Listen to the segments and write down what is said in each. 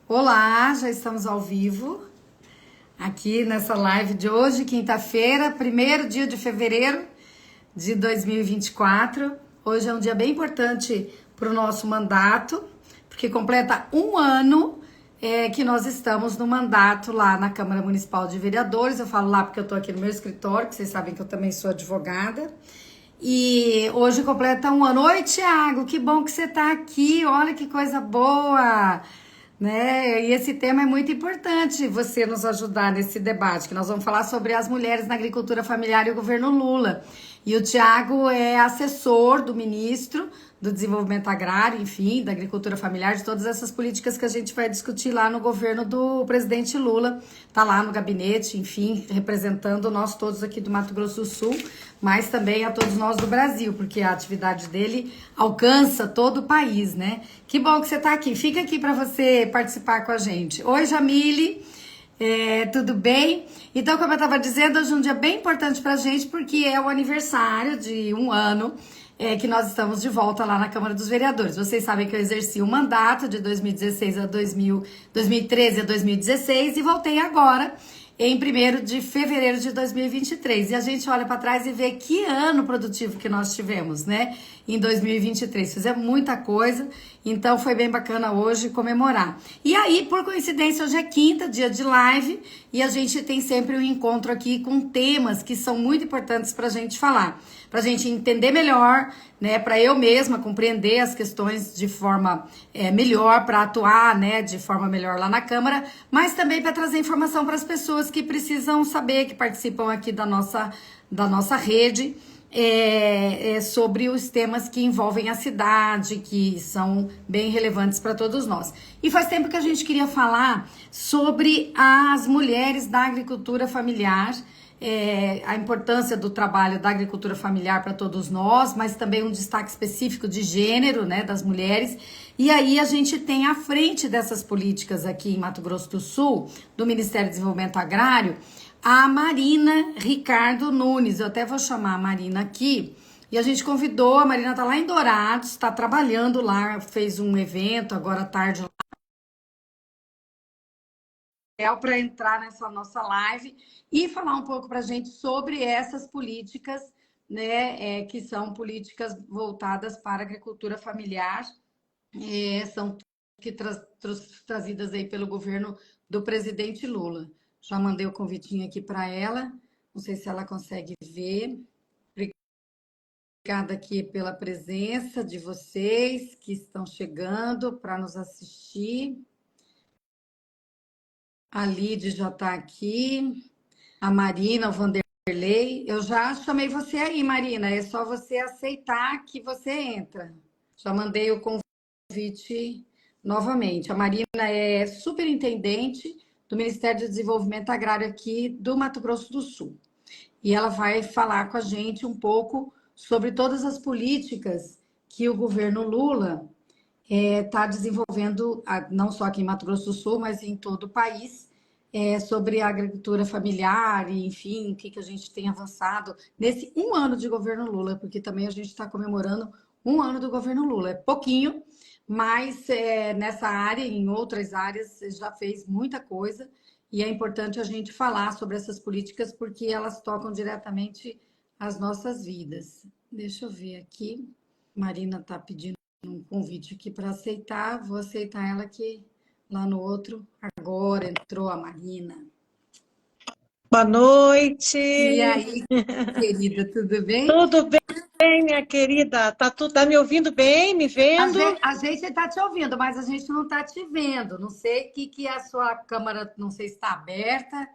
Olá, já estamos ao vivo aqui nessa live de hoje, quinta-feira, primeiro dia de fevereiro de 2024. Hoje é um dia bem importante para o nosso mandato, porque completa um ano que nós estamos no mandato lá na Câmara Municipal de Vereadores. Eu falo lá porque eu estou aqui no meu escritório, que vocês sabem que eu também sou advogada. E hoje completa um ano. Oi, Thiago, que bom que você está aqui. Olha que coisa boa, né? E esse tema é muito importante você nos ajudar nesse debate, que nós vamos falar sobre as mulheres na agricultura familiar e o governo Lula. E o Thiago é assessor do ministro do Desenvolvimento Agrário, enfim, da agricultura familiar, de todas essas políticas que a gente vai discutir lá no governo do presidente Lula. Tá lá no gabinete, enfim, representando nós todos aqui do Mato Grosso do Sul, mas também a todos nós do Brasil, porque a atividade dele alcança todo o país, né? Que bom que você tá aqui. Fica aqui para você participar com a gente. Oi, Jamile. Tudo bem? Então, como eu estava dizendo, hoje é um dia bem importante para a gente, porque é o aniversário de um ano que nós estamos de volta lá na Câmara dos Vereadores. Vocês sabem que eu exerci o mandato de 2016 a 2013 a 2016 e voltei agora em 1º de fevereiro de 2023. E a gente olha para trás e vê que ano produtivo que nós tivemos, né? Em 2023. Fizemos muita coisa, então foi bem bacana hoje comemorar. E aí, por coincidência, hoje é quinta, dia de live, e a gente tem sempre um encontro aqui com temas que são muito importantes para a gente falar, para a gente entender melhor, né? Para eu mesma compreender as questões de forma melhor, para atuar, né? De forma melhor lá na Câmara, mas também para trazer informação para as pessoas que precisam saber, que participam aqui da nossa rede, sobre os temas que envolvem a cidade, que são bem relevantes para todos nós. E faz tempo que a gente queria falar sobre as mulheres da agricultura familiar, a importância do trabalho da agricultura familiar para todos nós, mas também um destaque específico de gênero, né, das mulheres. E aí a gente tem à frente dessas políticas aqui em Mato Grosso do Sul, do Ministério do Desenvolvimento Agrário, a Marina Ricardo Nunes. Eu até vou chamar a Marina aqui. E a gente convidou, a Marina está lá em Dourados, está trabalhando lá, fez um evento agora à tarde para entrar nessa nossa live e falar um pouco para a gente sobre essas políticas, né, que são políticas voltadas para a agricultura familiar, são trazidas aí pelo governo do presidente Lula. Já mandei o convitinho aqui para ela, não sei se ela consegue ver. Obrigada aqui pela presença de vocês que estão chegando para nos assistir. A Lide já está aqui, a Marina, o Vanderlei. Eu já chamei você aí, Marina, é só você aceitar que você entra. Já mandei o convite novamente. A Marina é superintendente do Ministério do Desenvolvimento Agrário aqui do Mato Grosso do Sul. E ela vai falar com a gente um pouco sobre todas as políticas que o governo Lula está desenvolvendo, não só aqui em Mato Grosso do Sul, mas em todo o país, sobre a agricultura familiar e, enfim, o que a gente tem avançado nesse um ano de governo Lula, porque também a gente está comemorando um ano do governo Lula. É pouquinho, mas nessa área e em outras áreas já fez muita coisa e é importante a gente falar sobre essas políticas porque elas tocam diretamente as nossas vidas. Deixa eu ver aqui. Marina está pedindo um convite aqui para aceitar. Vou aceitar ela aqui lá no outro. Agora entrou a Marina. Boa noite. E aí, querida, tudo bem? Tudo bem, minha querida? Tá me ouvindo bem, me vendo? A gente está te ouvindo, mas a gente não está te vendo. Não sei que a sua câmera, não sei se está aberta.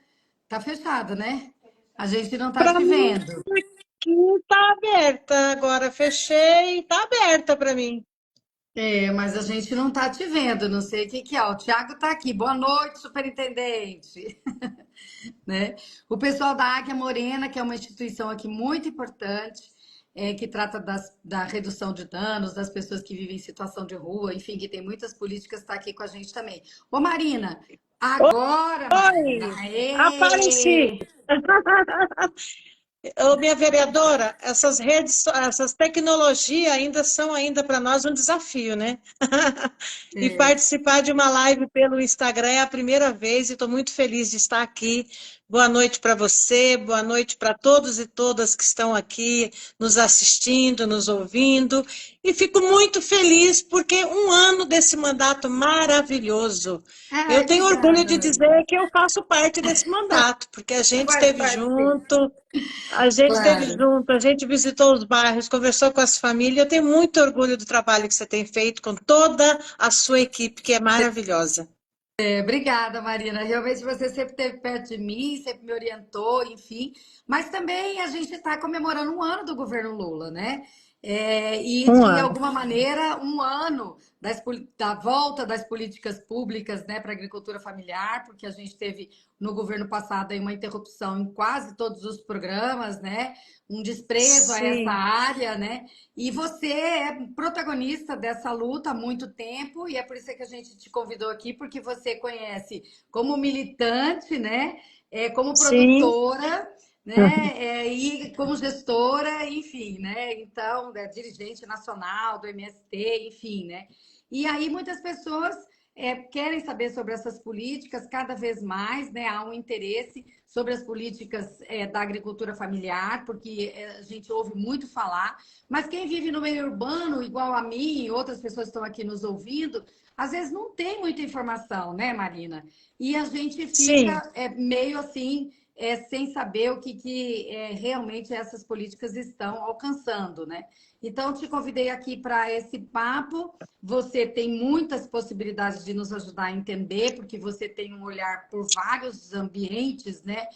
Está fechada, né? A gente não está Para te mim vendo. aqui tá aberta. Agora fechei, tá aberta para mim. Mas a gente não está te vendo. Não sei o que é. O Thiago está aqui. Boa noite, superintendente. Né? O pessoal da Águia Morena, que é uma instituição aqui muito importante, que trata da redução de danos, das pessoas que vivem em situação de rua, enfim, que tem muitas políticas, está aqui com a gente também. Ô, Marina, agora, Marina, Oi, apareci. Ô, minha vereadora, essas redes, essas tecnologias ainda para nós um desafio, né? E É. participar de uma live pelo Instagram é a primeira vez e estou muito feliz de estar aqui. Boa noite para você, boa noite para todos e todas que estão aqui nos assistindo, nos ouvindo. E fico muito feliz porque um ano desse mandato maravilhoso. Eu Ai, tenho orgulho obrigada, de Marina. dizer que eu faço parte desse mandato, porque a gente Faz esteve parte, sim. junto. A gente esteve Claro. junto, a gente visitou os bairros, conversou com as famílias. Eu tenho muito orgulho do trabalho que você tem feito com toda a sua equipe, que é maravilhosa. Obrigada, Marina. Realmente você sempre esteve perto de mim, sempre me orientou, enfim. Mas também a gente está comemorando um ano do governo Lula, né? E Um de ano. alguma maneira um ano da volta das políticas públicas, né, para a agricultura familiar, porque a gente teve no governo passado aí uma interrupção em quase todos os programas, né? Um desprezo a essa Sim, área, né? E você é protagonista dessa luta há muito tempo, e é por isso que a gente te convidou aqui, porque você conhece como militante, né? Como sim. produtora, né? E como gestora, enfim, né? Então, dirigente nacional do MST, enfim, né? E aí muitas pessoas querem saber sobre essas políticas cada vez mais, né? Há um interesse sobre as políticas da agricultura familiar, porque a gente ouve muito falar, mas quem vive no meio urbano, igual a mim e outras pessoas que estão aqui nos ouvindo, às vezes não tem muita informação, né, Marina? E a gente Sim. fica meio assim, sem saber o que realmente essas políticas estão alcançando, né? Então, te convidei aqui para esse papo. Você tem muitas possibilidades de nos ajudar a entender, porque você tem um olhar por vários ambientes, né,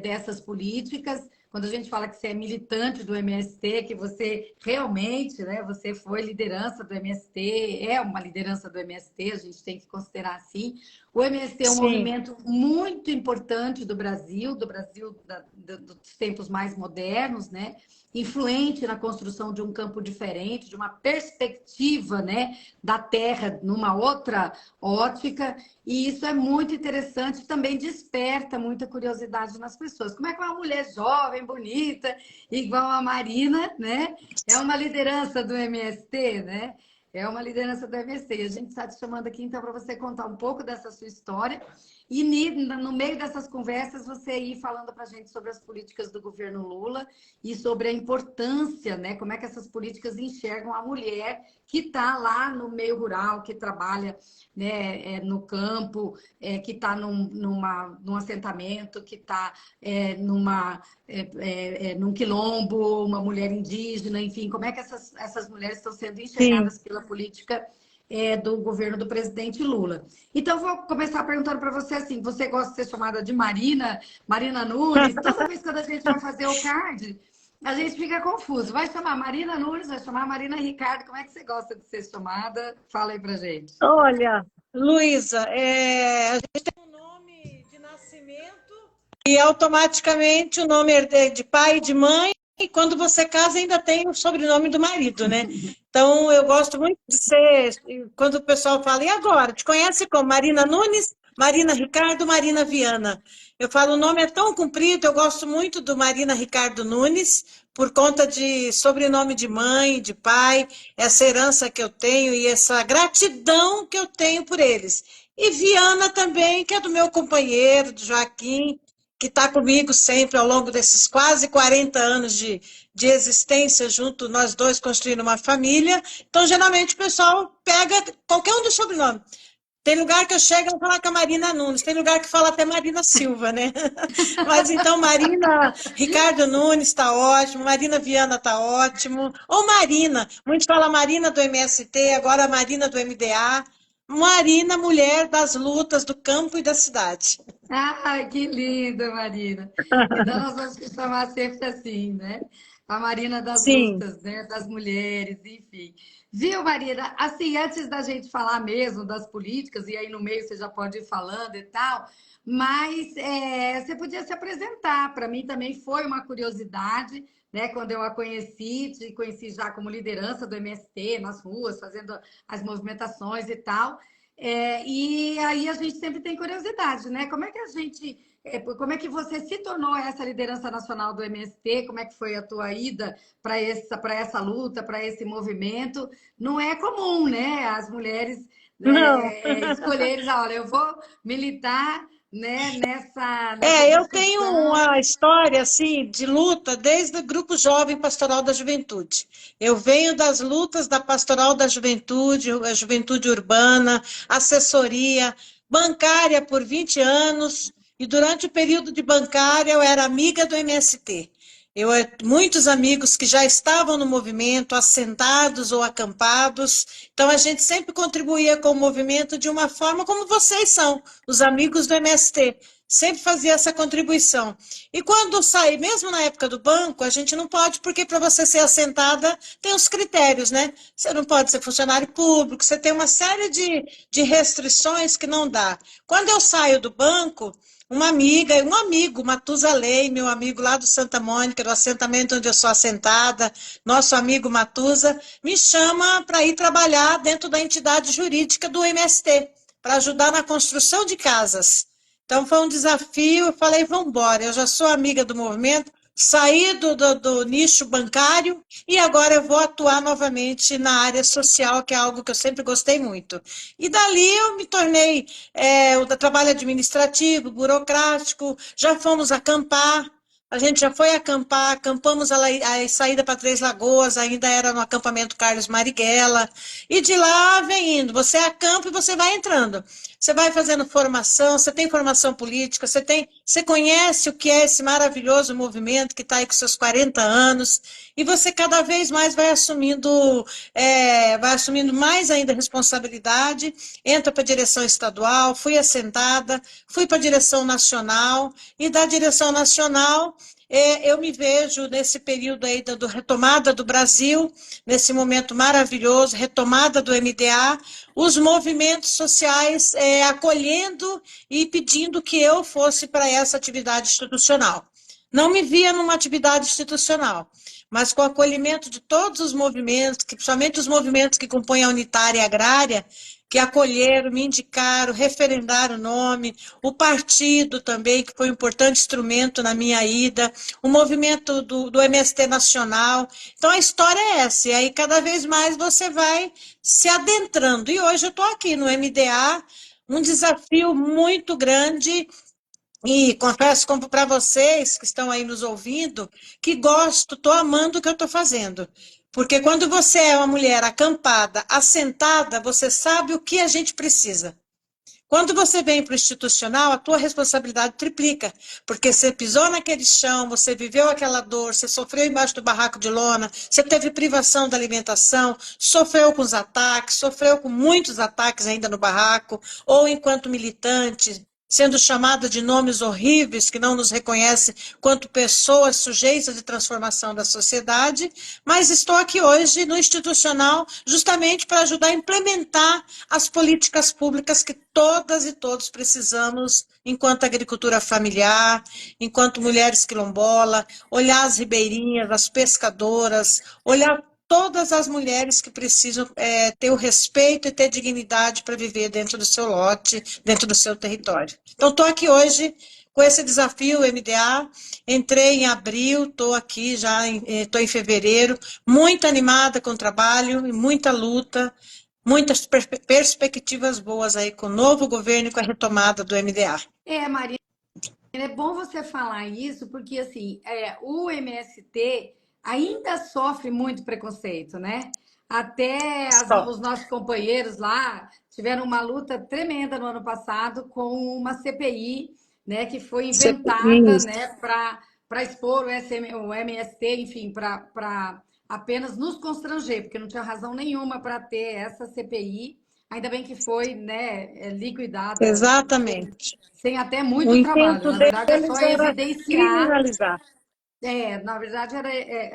dessas políticas. Quando a gente fala que você é militante do MST, que você realmente, né, você foi liderança do MST, é uma liderança do MST, a gente tem que considerar assim. O MST é um Sim, movimento muito importante do Brasil dos tempos mais modernos, né? Influente na construção de um campo diferente, de uma perspectiva, né, da terra numa outra ótica, e isso é muito interessante, também desperta muita curiosidade nas pessoas. Como é que uma mulher jovem, bonita, igual a Marina, né, é uma liderança do MST, né? É uma liderança do MST. E a gente está te chamando aqui, então, para você contar um pouco dessa sua história e no meio dessas conversas você ir falando para a gente sobre as políticas do governo Lula e sobre a importância, né? Como é que essas políticas enxergam a mulher que está lá no meio rural, que trabalha, né, no campo, que está num assentamento, que está num quilombo, uma mulher indígena, enfim, como é que essas mulheres estão sendo sim. enxergadas pela política do governo do presidente Lula. Então, vou começar perguntando para você assim: você gosta de ser chamada de Marina, Marina Nunes? Toda vez que a gente vai fazer o card, a gente fica confuso. Vai chamar Marina Nunes, vai chamar Marina Ricardo. Como é que você gosta de ser chamada? Fala aí pra gente. Olha, Luísa, a gente tem um nome de nascimento e automaticamente o nome é de pai e de mãe, e quando você casa ainda tem o sobrenome do marido, né? Então eu gosto muito de ser, quando o pessoal fala, e agora? Te conhece como Marina Nunes, Marina Ricardo, Marina Viana? Eu falo, o nome é tão comprido, eu gosto muito do Marina Ricardo Nunes, por conta de sobrenome de mãe, de pai, essa herança que eu tenho e essa gratidão que eu tenho por eles. E Viana também, que é do meu companheiro, do Joaquim, que está comigo sempre ao longo desses quase 40 anos de existência junto, nós dois construindo uma família. Então, geralmente, o pessoal pega qualquer um dos sobrenomes. Tem lugar que eu chego e vou falar com a Marina Nunes, tem lugar que fala até Marina Silva, né? Mas então, Marina, Ricardo Nunes está ótimo, Marina Viana está ótimo. Ou Marina, muitos falam Marina do MST, agora Marina do MDA. Marina, mulher das lutas do campo e da cidade. Ai, que linda, Marina. Então, nós vamos te chamar sempre assim, né? A Marina das Sim, lutas, né? Das mulheres, enfim. Viu, Marina? Assim, antes da gente falar mesmo das políticas, e aí no meio você já pode ir falando e tal, mas você podia se apresentar. Para mim também foi uma curiosidade, né? Quando eu a conheci, te conheci já como liderança do MST nas ruas, fazendo as movimentações e tal. E aí a gente sempre tem curiosidade, né? Como é que a gente como é que você se tornou essa liderança nacional do MST? Como é que foi a tua ida para essa luta, para esse movimento? Não é comum, né? As mulheres Não. escolherem, olha, eu vou militar, né, nessa Eu tenho discussão. uma história assim de luta desde o Grupo Jovem Pastoral da Juventude. Eu venho das lutas da Pastoral da Juventude, a Juventude Urbana, assessoria, bancária por 20 anos, e durante o período de bancária eu era amiga do MST. Muitos amigos que já estavam no movimento, assentados ou acampados, então a gente sempre contribuía com o movimento de uma forma como vocês são, os amigos do MST. Sempre fazia essa contribuição. E quando saí, mesmo na época do banco, a gente não pode, porque para você ser assentada tem os critérios, né? Você não pode ser funcionário público, você tem uma série de restrições que não dá. Quando eu saio do banco, uma amiga e um amigo, Matusalém, meu amigo lá do Santa Mônica, do assentamento onde eu sou assentada, nosso amigo Matusa, me chama para ir trabalhar dentro da entidade jurídica do MST, para ajudar na construção de casas. Então foi um desafio, eu falei, vamos embora, eu já sou amiga do movimento, saí do nicho bancário e agora eu vou atuar novamente na área social, que é algo que eu sempre gostei muito. E dali eu me tornei o trabalho administrativo, burocrático, já fomos acampar, a gente já foi acampar, acampamos a saída para Três Lagoas, ainda era no acampamento Carlos Marighella, e de lá vem indo, você acampa e você vai entrando. Você vai fazendo formação, você tem formação política, você conhece o que é esse maravilhoso movimento que está aí com seus 40 anos, e você cada vez mais vai assumindo mais ainda responsabilidade, entra para a direção estadual, fui assentada, fui para a direção nacional, e da direção nacional eu me vejo nesse período aí da retomada do Brasil, nesse momento maravilhoso, retomada do MDA, os movimentos sociais acolhendo e pedindo que eu fosse para essa atividade institucional. Não me via numa atividade institucional, mas com o acolhimento de todos os movimentos, principalmente os movimentos que compõem a unitária agrária, que acolheram, me indicaram, referendaram o nome, o partido também, que foi um importante instrumento na minha ida, o movimento do MST Nacional. Então, a história é essa, e aí cada vez mais você vai se adentrando. E hoje eu estou aqui no MDA, um desafio muito grande, e confesso como para vocês que estão aí nos ouvindo, que gosto, estou amando o que eu estou fazendo. Porque quando você é uma mulher acampada, assentada, você sabe o que a gente precisa. Quando você vem para o institucional, a tua responsabilidade triplica, porque você pisou naquele chão, você viveu aquela dor, você sofreu embaixo do barraco de lona, você teve privação da alimentação, sofreu com os ataques, sofreu com muitos ataques ainda no barraco, ou enquanto militante, sendo chamada de nomes horríveis que não nos reconhecem quanto pessoas sujeitas de transformação da sociedade, mas estou aqui hoje no institucional justamente para ajudar a implementar as políticas públicas que todas e todos precisamos enquanto agricultura familiar, enquanto mulheres quilombola, olhar as ribeirinhas, as pescadoras, olhar todas as mulheres que precisam ter o respeito e ter dignidade para viver dentro do seu lote, dentro do seu território. Então, estou aqui hoje com esse desafio MDA, entrei em abril, estou aqui já, estou em fevereiro, muito animada com o trabalho e muita luta, muitas perspectivas boas aí com o novo governo e com a retomada do MDA. Maria, é bom você falar isso, porque assim, o MST ainda sofre muito preconceito, né? Até Só. os nossos companheiros lá tiveram uma luta tremenda no ano passado com uma CPI, né, que foi inventada, Isso. né, para expor o MST, enfim, para apenas nos constranger, porque não tinha razão nenhuma para ter essa CPI. Ainda bem que foi, né, liquidada Exatamente. sem até O muito trabalho. intento Na verdade, é só deles era evidenciar. criminalizar. Na verdade,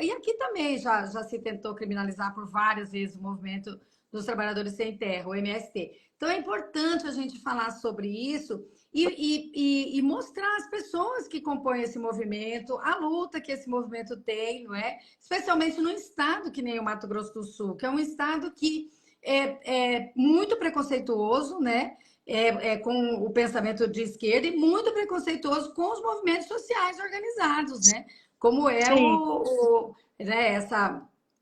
e aqui também já se tentou criminalizar por várias vezes o movimento dos trabalhadores sem terra, o MST. Então, é importante a gente falar sobre isso e mostrar às pessoas que compõem esse movimento a luta que esse movimento tem, não é? Especialmente num estado que nem o Mato Grosso do Sul, que é um estado que é muito preconceituoso, né? com o pensamento de esquerda e muito preconceituoso com os movimentos sociais organizados, né? Como é Sim. né,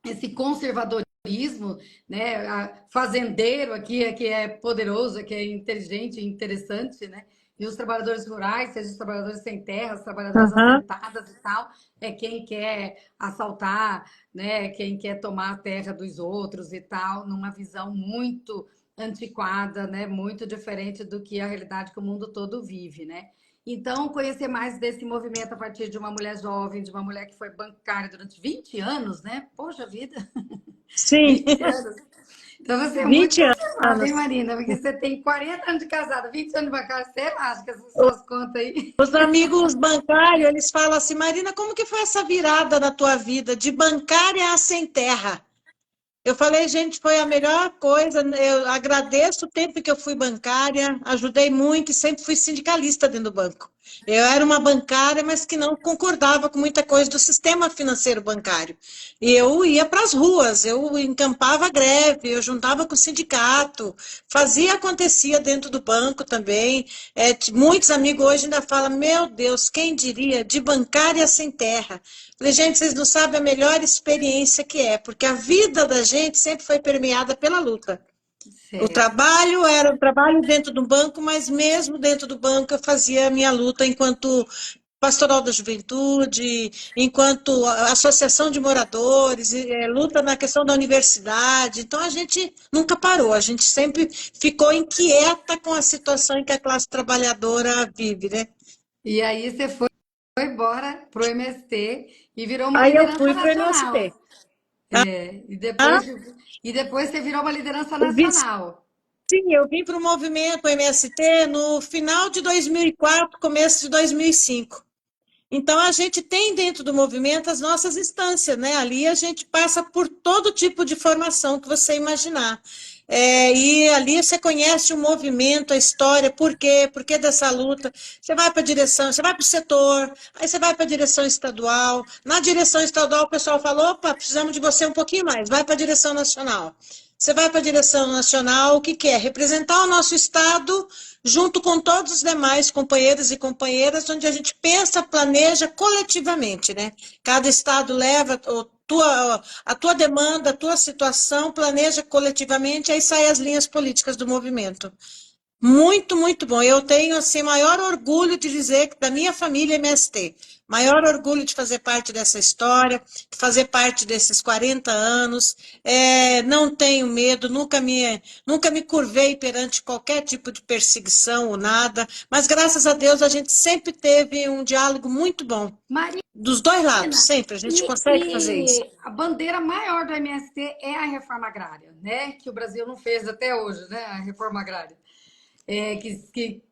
esse conservadorismo, né? Fazendeiro aqui, que é poderoso, que é inteligente, interessante, né? E os trabalhadores rurais, seja os trabalhadores sem terra, os trabalhadores Aham. assentadas e tal, é quem quer assaltar, né? Quem quer tomar a terra dos outros e tal, numa visão muito antiquada, né? Muito diferente do que a realidade que o mundo todo vive, né? Então, conhecer mais desse movimento a partir de uma mulher jovem, de uma mulher que foi bancária durante 20 anos, né? Poxa vida, Sim, 20 anos. Então, você é muito 20 conservada, hein, anos. Marina? Porque você tem 40 anos de casada, 20 anos de bancária, sei lá, acho que essas suas contas aí. Os amigos bancários, eles falam assim, Marina, como que foi essa virada na tua vida de bancária a sem terra? Eu falei, gente, foi a melhor coisa. Eu agradeço o tempo que eu fui bancária, ajudei muito e sempre fui sindicalista dentro do banco. Eu era uma bancária, mas que não concordava com muita coisa do sistema financeiro bancário. E eu ia para as ruas, eu encampava greve, eu juntava com o sindicato, fazia, acontecia dentro do banco também. Muitos amigos hoje ainda falam, meu Deus, quem diria, de bancária sem terra. Falei, gente, vocês não sabem a melhor experiência que é, porque a vida da gente sempre foi permeada pela luta. O Certo. trabalho era o trabalho dentro do banco, mas mesmo dentro do banco eu fazia a minha luta enquanto pastoral da juventude, enquanto associação de moradores, luta na questão da universidade. Então a gente nunca parou, a gente sempre ficou inquieta com a situação em que a classe trabalhadora vive, né? E aí você foi embora pro MST e virou uma Aí eu liderança fui para o MST. nacional. E depois você virou uma liderança Eu vi nacional. Sim, eu vim para o movimento MST no final de 2004, começo de 2005. Então, a gente tem dentro do movimento as nossas instâncias, né? Ali a gente passa por todo tipo de formação que você imaginar. E ali você conhece o movimento, a história, por que dessa luta. Você vai para a direção, você vai para o setor, aí você vai para a direção estadual. Na direção estadual, o pessoal fala: opa, precisamos de você um pouquinho mais, vai para a direção nacional. Você vai para a direção nacional, o que que é? Representar o nosso Estado junto com todos os demais companheiros e companheiras, onde a gente pensa, planeja coletivamente, né? Cada Estado leva a tua demanda, a tua situação, planeja coletivamente, aí saem as linhas políticas do movimento. Muito, muito bom. Eu tenho assim maior orgulho de dizer que da minha família MST, maior orgulho de fazer parte dessa história, de fazer parte desses 40 anos. Não tenho medo, nunca me curvei perante qualquer tipo de perseguição ou nada, mas graças a Deus a gente sempre teve um diálogo muito bom. Dos dois lados, Marina, sempre, a gente e, consegue fazer isso. e a bandeira maior do MST é a reforma agrária, né? Que o Brasil não fez até hoje, né? A reforma agrária. Que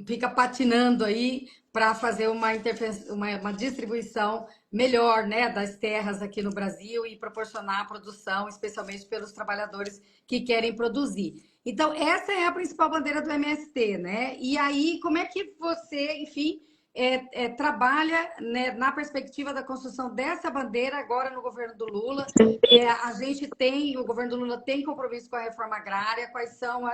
fica patinando aí para fazer uma distribuição melhor, né, das terras aqui no Brasil e proporcionar a produção, especialmente pelos trabalhadores que querem produzir. Então, essa é a principal bandeira do MST, né? E aí, como é que você, enfim, trabalha, né, na perspectiva da construção dessa bandeira agora no governo do Lula? O governo do Lula tem compromisso com a reforma agrária, quais são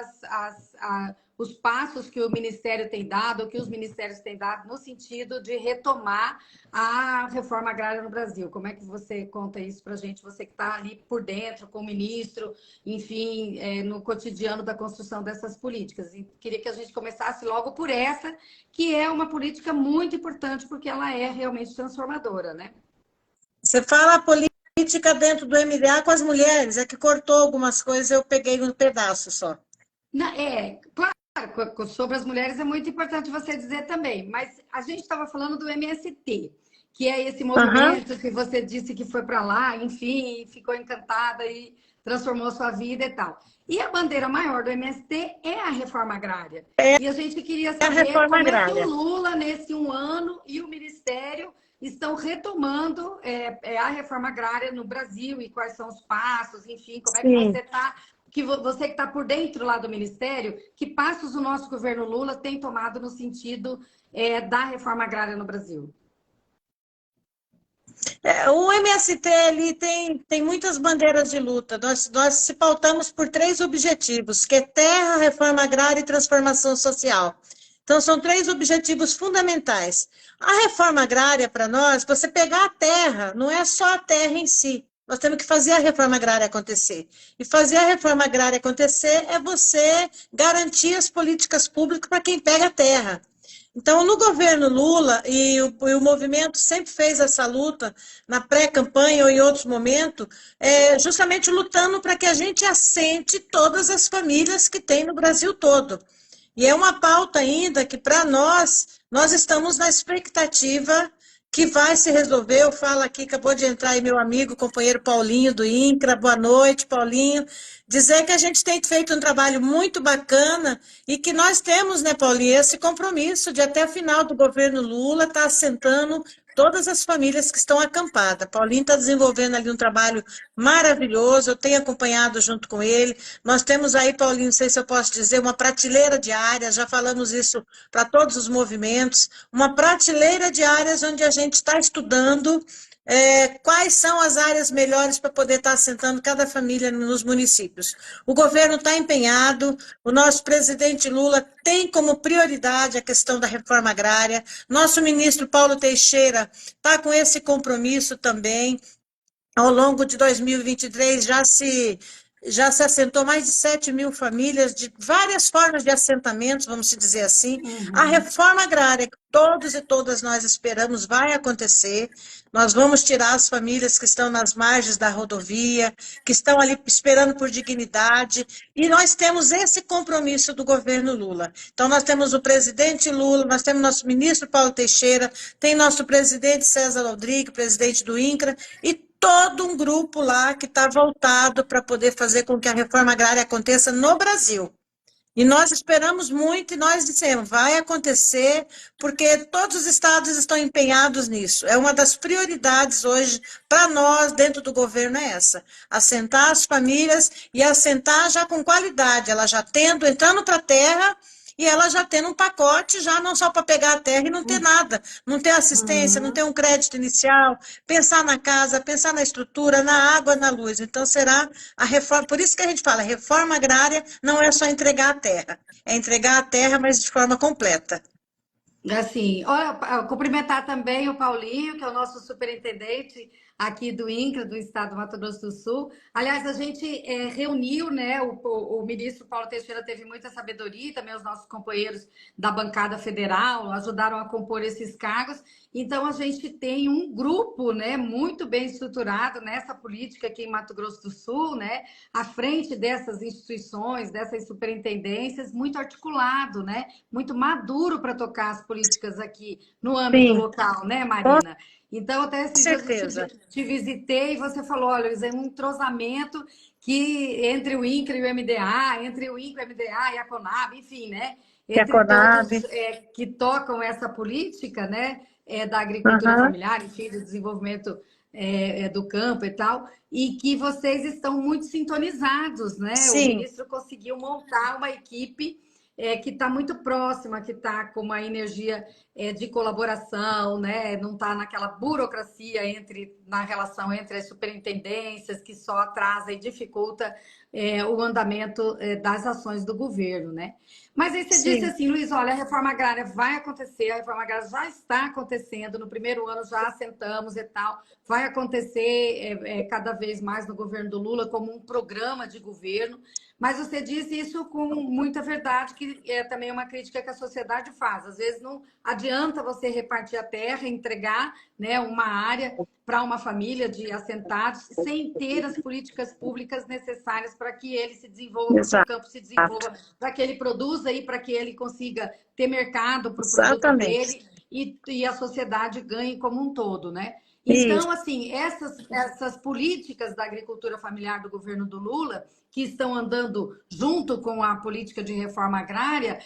os passos que o Ministério tem dado, que os ministérios têm dado no sentido de retomar a reforma agrária no Brasil. Como é que você conta isso para a gente? Você que está ali por dentro, com o ministro, enfim, no cotidiano da construção dessas políticas. E queria que a gente começasse logo por essa, que é uma política muito importante, porque ela é realmente transformadora, né? Você fala a política dentro do MDA com as mulheres, é que cortou algumas coisas, eu peguei um pedaço só. Claro, sobre as mulheres é muito importante você dizer também, mas a gente estava falando do MST, que é esse Aham. movimento que você disse que foi para lá, enfim, ficou encantada e transformou sua vida e tal. E a bandeira maior do MST é a reforma agrária. E a gente queria É a saber reforma como é que o agrária. Lula, nesse um ano, e o Ministério estão retomando a reforma agrária no Brasil e quais são os passos, enfim, como é que você Sim. está você que está por dentro lá do Ministério, que passos o nosso governo Lula tem tomado no sentido da reforma agrária no Brasil? O MST ali tem muitas bandeiras de luta. Nós se pautamos por três objetivos, que é terra, reforma agrária e transformação social. Então, são três objetivos fundamentais. A reforma agrária, para nós, você pegar a terra, não é só a terra em si. Nós temos que fazer a reforma agrária acontecer. E fazer a reforma agrária acontecer é você garantir as políticas públicas para quem pega a terra. Então, no governo Lula, e o movimento sempre fez essa luta, na pré-campanha ou em outros momentos, justamente lutando para que a gente assente todas as famílias que tem no Brasil todo. E é uma pauta ainda que, para nós estamos na expectativa que vai se resolver. Eu falo aqui, acabou de entrar aí meu amigo, companheiro Paulinho do INCRA. Boa noite, Paulinho. Dizer que a gente tem feito um trabalho muito bacana e que nós temos, né, Paulinho, esse compromisso de até o final do governo Lula estar assentando todas as famílias que estão acampadas. Paulinho está desenvolvendo ali um trabalho maravilhoso, eu tenho acompanhado junto com ele. Nós temos aí, Paulinho, não sei se eu posso dizer, uma prateleira de áreas, já falamos isso para todos os movimentos, uma prateleira de áreas onde a gente está estudando quais são as áreas melhores para poder estar assentando cada família nos municípios. O governo está empenhado, o nosso presidente Lula tem como prioridade a questão da reforma agrária, nosso ministro Paulo Teixeira está com esse compromisso também. Ao longo de 2023 já se assentou mais de 7.000 famílias, de várias formas de assentamentos, vamos dizer assim. A reforma agrária, que todos e todas nós esperamos, vai acontecer. Nós vamos tirar as famílias que estão nas margens da rodovia, que estão ali esperando por dignidade, e nós temos esse compromisso do governo Lula. Então, nós temos o presidente Lula, nós temos nosso ministro Paulo Teixeira, tem nosso presidente César Rodrigues, presidente do INCRA, e todo um grupo lá que está voltado para poder fazer com que a reforma agrária aconteça no Brasil. E nós esperamos muito e nós dissemos, vai acontecer, porque todos os estados estão empenhados nisso. É uma das prioridades hoje para nós, dentro do governo, é essa. Assentar as famílias e assentar já com qualidade, ela já entrando para a terra, e ela já tendo um pacote, já não só para pegar a terra e não ter nada, não ter assistência, não ter um crédito inicial, pensar na casa, pensar na estrutura, na água, na luz. Então, será a reforma, por isso que a gente fala, reforma agrária não é só entregar a terra, é entregar a terra, mas de forma completa. Assim, olha, cumprimentar também o Paulinho, que é o nosso superintendente aqui do INCRA, do Estado do Mato Grosso do Sul. Aliás, a gente reuniu, né? O ministro Paulo Teixeira teve muita sabedoria, e também os nossos companheiros da bancada federal ajudaram a compor esses cargos. Então, a gente tem um grupo, né, muito bem estruturado nessa política aqui em Mato Grosso do Sul, né, à frente dessas instituições, dessas superintendências, muito articulado, né, muito maduro para tocar as políticas aqui no âmbito local, né, Marina? Então, até esses dias eu te visitei e você falou, olha, é um entrosamento que entre o INCRA e o MDA, entre o INCRA, o MDA e a CONAB, enfim, né? Entre todos que tocam essa política, né? Da agricultura familiar, enfim, do desenvolvimento do campo e tal, e que vocês estão muito sintonizados, né? Sim. O ministro conseguiu montar uma equipe que está muito próxima, que está com uma energia de colaboração, né? Não está naquela burocracia na relação entre as superintendências, que só atrasa e dificulta o andamento das ações do governo, né? Mas aí você disse assim, Luiz, olha, a reforma agrária vai acontecer, a reforma agrária já está acontecendo, no primeiro ano já assentamos e tal, vai acontecer cada vez mais no governo do Lula como um programa de governo, mas você disse isso com muita verdade, que é também uma crítica que a sociedade faz. Às vezes não adianta você repartir a terra, entregar, né, uma área para uma família de assentados, sem ter as políticas públicas necessárias para que ele se desenvolva, para que o campo se desenvolva, para que ele produza e para que ele consiga ter mercado para o produto dele e a sociedade ganhe como um todo, né? Então, assim, essas políticas da agricultura familiar do governo do Lula, que estão andando junto com a política de reforma agrária,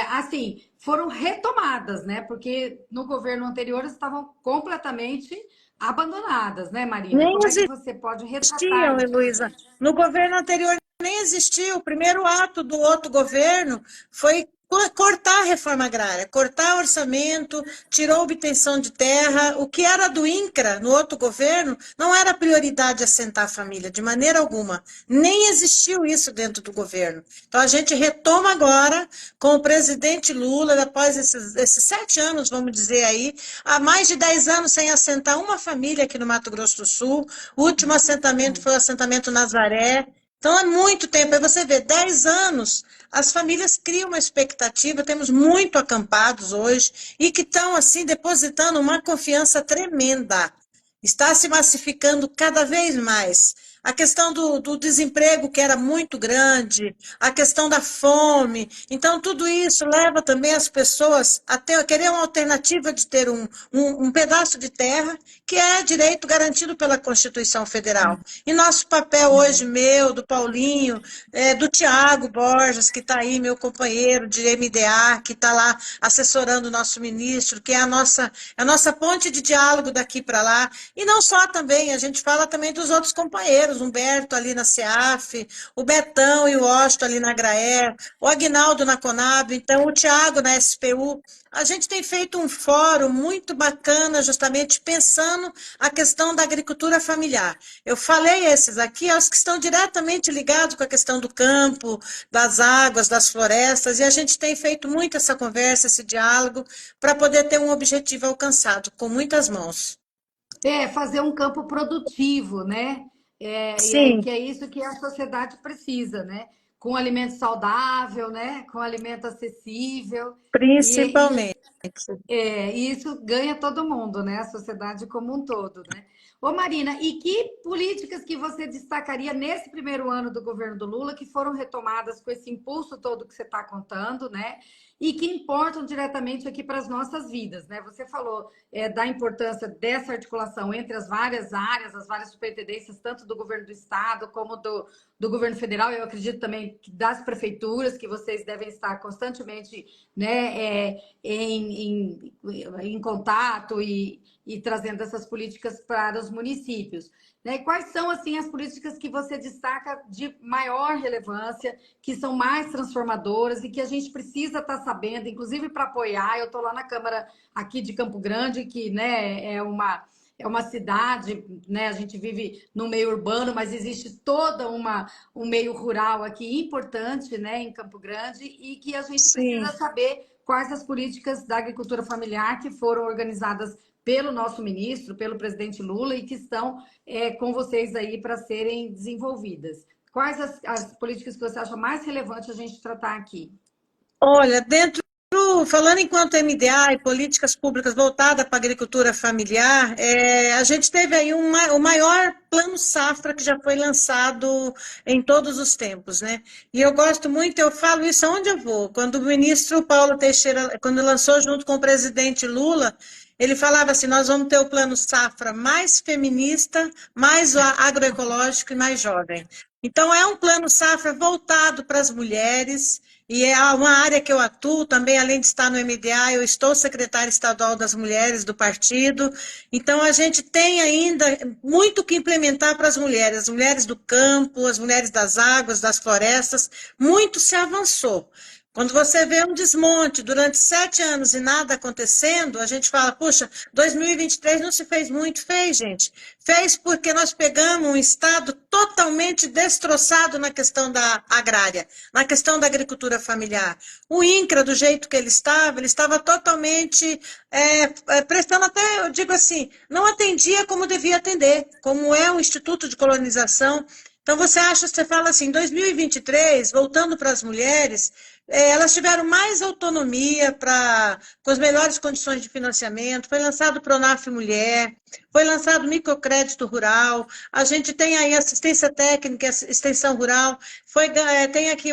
assim, foram retomadas, né? Porque no governo anterior estavam completamente abandonadas, né, Marina? Como é que você pode retratar isso? Luísa. No governo anterior nem existiu. O primeiro ato do outro governo foi cortar a reforma agrária, cortar o orçamento, tirou a obtenção de terra. O que era do INCRA, no outro governo, não era prioridade assentar a família, de maneira alguma. Nem existiu isso dentro do governo. Então, a gente retoma agora, com o presidente Lula, após esses 7 anos, vamos dizer aí, há mais de 10 anos sem assentar uma família aqui no Mato Grosso do Sul. O último assentamento foi o assentamento Nazaré. Então, é muito tempo. Aí você vê, 10 anos, as famílias criam uma expectativa, temos muito acampados hoje, e que estão, assim, depositando uma confiança tremenda. Está se massificando cada vez mais. A questão do desemprego, que era muito grande, a questão da fome. Então, tudo isso leva também as pessoas a querer uma alternativa de ter um pedaço de terra, que é direito garantido pela Constituição Federal. E nosso papel hoje, meu, do Paulinho, do Tiago Borges, que está aí, meu companheiro de MDA, que está lá assessorando o nosso ministro, que é a nossa ponte de diálogo daqui para lá. E não só também, a gente fala também dos outros companheiros, Humberto ali na CEAF, o Betão e o Washington ali na Agraer, o Aguinaldo na Conab, então o Tiago na SPU. A gente tem feito um fórum muito bacana, justamente pensando a questão da agricultura familiar. Eu falei esses aqui, os que estão diretamente ligados com a questão do campo, das águas, das florestas, e a gente tem feito muito essa conversa, esse diálogo, para poder ter um objetivo alcançado, com muitas mãos. Fazer um campo produtivo, né? Sim, Que é isso que a sociedade precisa, né? Com alimento saudável, né? Com alimento acessível. E, principalmente. e isso ganha todo mundo, né? A sociedade como um todo, né? Ô Marina, e que políticas que você destacaria nesse primeiro ano do governo do Lula que foram retomadas com esse impulso todo que você está contando, né? E que importam diretamente aqui para as nossas vidas, né? Você falou da importância dessa articulação entre as várias áreas, as várias superintendências, tanto do governo do estado como do governo federal. Eu acredito também que das prefeituras, que vocês devem estar constantemente, né, em contato e trazendo essas políticas para os municípios. Né? E quais são, assim, as políticas que você destaca de maior relevância, que são mais transformadoras e que a gente precisa estar sabendo, inclusive para apoiar? Eu estou lá na Câmara aqui de Campo Grande, que, né, é uma cidade, né? A gente vive no meio urbano, mas existe toda um meio rural aqui importante, né, em Campo Grande, e que a gente Sim. precisa saber quais as políticas da agricultura familiar que foram organizadas pelo nosso ministro, pelo presidente Lula, e que estão com vocês aí para serem desenvolvidas. Quais as políticas que você acha mais relevante a gente tratar aqui? Olha, falando enquanto MDA e políticas públicas voltadas para a agricultura familiar, a gente teve aí o maior plano safra que já foi lançado em todos os tempos, né? E eu gosto muito, eu falo isso aonde eu vou. Quando o ministro Paulo Teixeira, quando lançou junto com o presidente Lula, ele falava assim: nós vamos ter o plano safra mais feminista, mais agroecológico e mais jovem. Então, é um plano safra voltado para as mulheres, e é uma área que eu atuo também, além de estar no MDA, eu estou secretária estadual das mulheres do partido. Então, a gente tem ainda muito que implementar para as mulheres do campo, as mulheres das águas, das florestas, muito se avançou. Quando você vê um desmonte durante 7 anos e nada acontecendo, a gente fala, puxa, 2023 não se fez muito. Fez, gente. Fez porque nós pegamos um estado totalmente destroçado na questão da agrária, na questão da agricultura familiar. O INCRA, do jeito que ele estava totalmente prestando até, eu digo assim, não atendia como devia atender, como é um instituto de colonização. Então, você fala assim, 2023, voltando para as mulheres, elas tiveram mais autonomia com as melhores condições de financiamento, foi lançado o Pronaf Mulher, foi lançado o microcrédito rural, a gente tem aí assistência técnica, extensão rural, tem aqui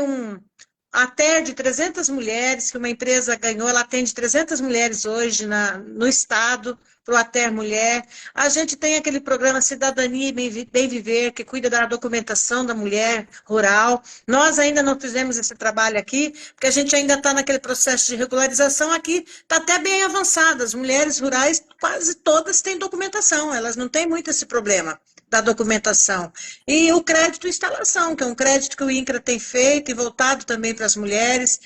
a TER de 300 mulheres, que uma empresa ganhou, ela atende 300 mulheres hoje no estado, para o ATER Mulher. A gente tem aquele programa Cidadania e Bem Viver, que cuida da documentação da mulher rural. Nós ainda não fizemos esse trabalho aqui, porque a gente ainda está naquele processo de regularização aqui, está até bem avançado. As mulheres rurais, quase todas têm documentação, elas não têm muito esse problema da documentação. E o crédito instalação, que é um crédito que o INCRA tem feito e voltado também para as mulheres.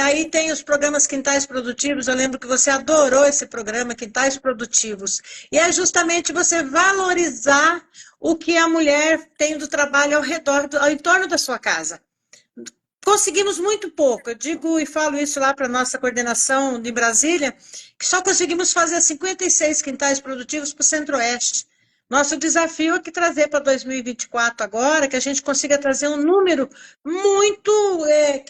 Aí tem os programas Quintais Produtivos, eu lembro que você adorou esse programa, Quintais Produtivos. E é justamente você valorizar o que a mulher tem do trabalho ao redor, ao entorno da sua casa. Conseguimos muito pouco, eu digo e falo isso lá para a nossa coordenação de Brasília, que só conseguimos fazer 56 quintais produtivos para o Centro-Oeste. Nosso desafio é que trazer para 2024 agora, que a gente consiga trazer um número muito,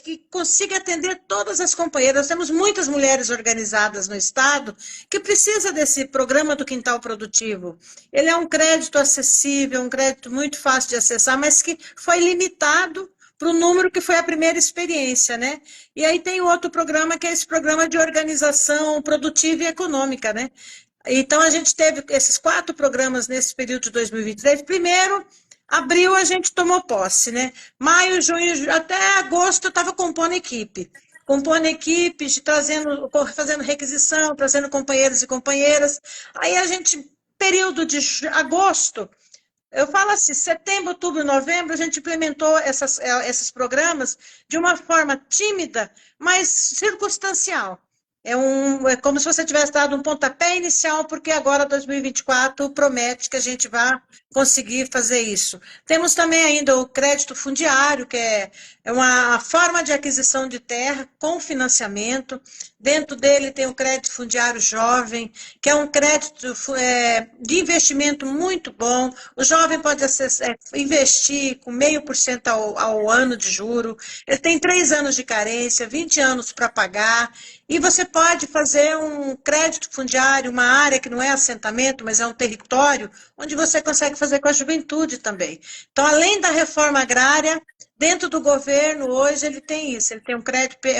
que consiga atender todas as companheiras. Nós temos muitas mulheres organizadas no Estado que precisam desse programa do Quintal Produtivo. Ele é um crédito acessível, um crédito muito fácil de acessar, mas que foi limitado para o número que foi a primeira experiência, né? E aí tem o outro programa, que é esse programa de organização produtiva e econômica, né? Então, a gente teve esses 4 programas nesse período de 2023. Primeiro, abril a gente tomou posse, né? Maio, junho, até agosto eu estava compondo equipe. Compondo equipes, fazendo requisição, trazendo companheiros e companheiras. Aí a gente, período de agosto, eu falo assim, setembro, outubro, novembro, a gente implementou esses programas de uma forma tímida, mas circunstancial. É como se você tivesse dado um pontapé inicial, porque agora 2024 promete que a gente vai conseguir fazer isso. Temos também ainda o crédito fundiário, que é uma forma de aquisição de terra com financiamento. Dentro dele tem o crédito fundiário jovem, que é um crédito de investimento muito bom. O jovem pode investir com 0,5% ao ano de juro. Ele tem 3 anos de carência, 20 anos para pagar. E você pode fazer um crédito fundiário, uma área que não é assentamento, mas é um território, onde você consegue fazer com a juventude também. Então, além da reforma agrária, dentro do governo, hoje, ele tem isso. Ele tem o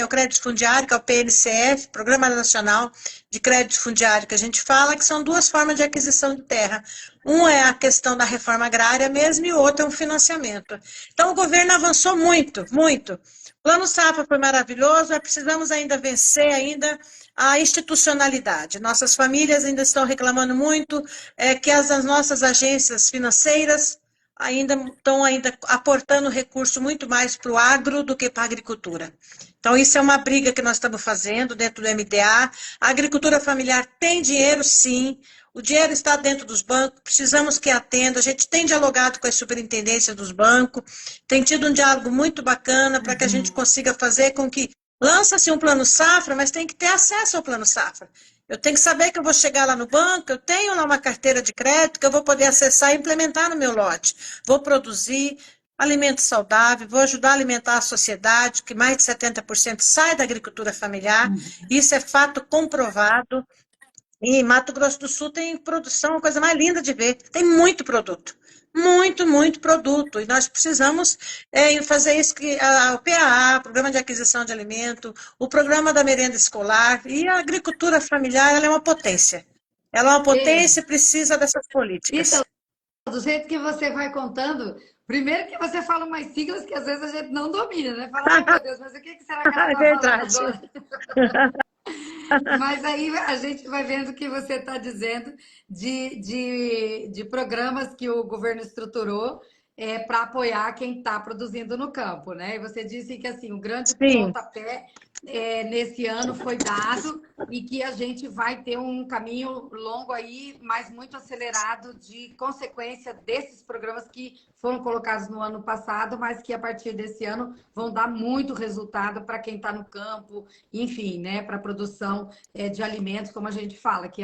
crédito fundiário, que é o PNCF, Programa Nacional de Crédito Fundiário, que a gente fala, que são 2 formas de aquisição de terra. Um é a questão da reforma agrária mesmo, e o outro é um financiamento. Então, o governo avançou muito, muito. O Plano Safra foi maravilhoso, mas precisamos ainda vencer a institucionalidade. Nossas famílias ainda estão reclamando muito que as nossas agências financeiras estão aportando recurso muito mais para o agro do que para a agricultura. Então, isso é uma briga que nós estamos fazendo dentro do MDA. A agricultura familiar tem dinheiro, sim. O dinheiro está dentro dos bancos, precisamos que atenda. A gente tem dialogado com as superintendências dos bancos, tem tido um diálogo muito bacana para que a gente consiga fazer com que lança-se um plano safra, mas tem que ter acesso ao plano safra. Eu tenho que saber que eu vou chegar lá no banco, eu tenho lá uma carteira de crédito que eu vou poder acessar e implementar no meu lote. Vou produzir alimento saudável, vou ajudar a alimentar a sociedade, que mais de 70% sai da agricultura familiar. Isso é fato comprovado. E Mato Grosso do Sul tem produção, a coisa mais linda de ver. Tem muito produto. Muito, muito produto. E nós precisamos fazer isso, o PAA, Programa de Aquisição de Alimento, o Programa da Merenda Escolar, e a agricultura familiar, ela é uma potência. Ela é uma potência e precisa dessas políticas. Então, do jeito que você vai contando, primeiro que você fala umas siglas que às vezes a gente não domina, né? Fala, ai meu Deus, mas o que será que ela está falando agora? Mas aí a gente vai vendo o que você está dizendo de programas que o governo estruturou para apoiar quem está produzindo no campo, né? E você disse que assim, o grande pontapé nesse ano foi dado e que a gente vai ter um caminho longo aí, mas muito acelerado de consequência desses programas que foram colocados no ano passado, mas que a partir desse ano vão dar muito resultado para quem está no campo, enfim, né, para a produção de alimentos, como a gente fala, que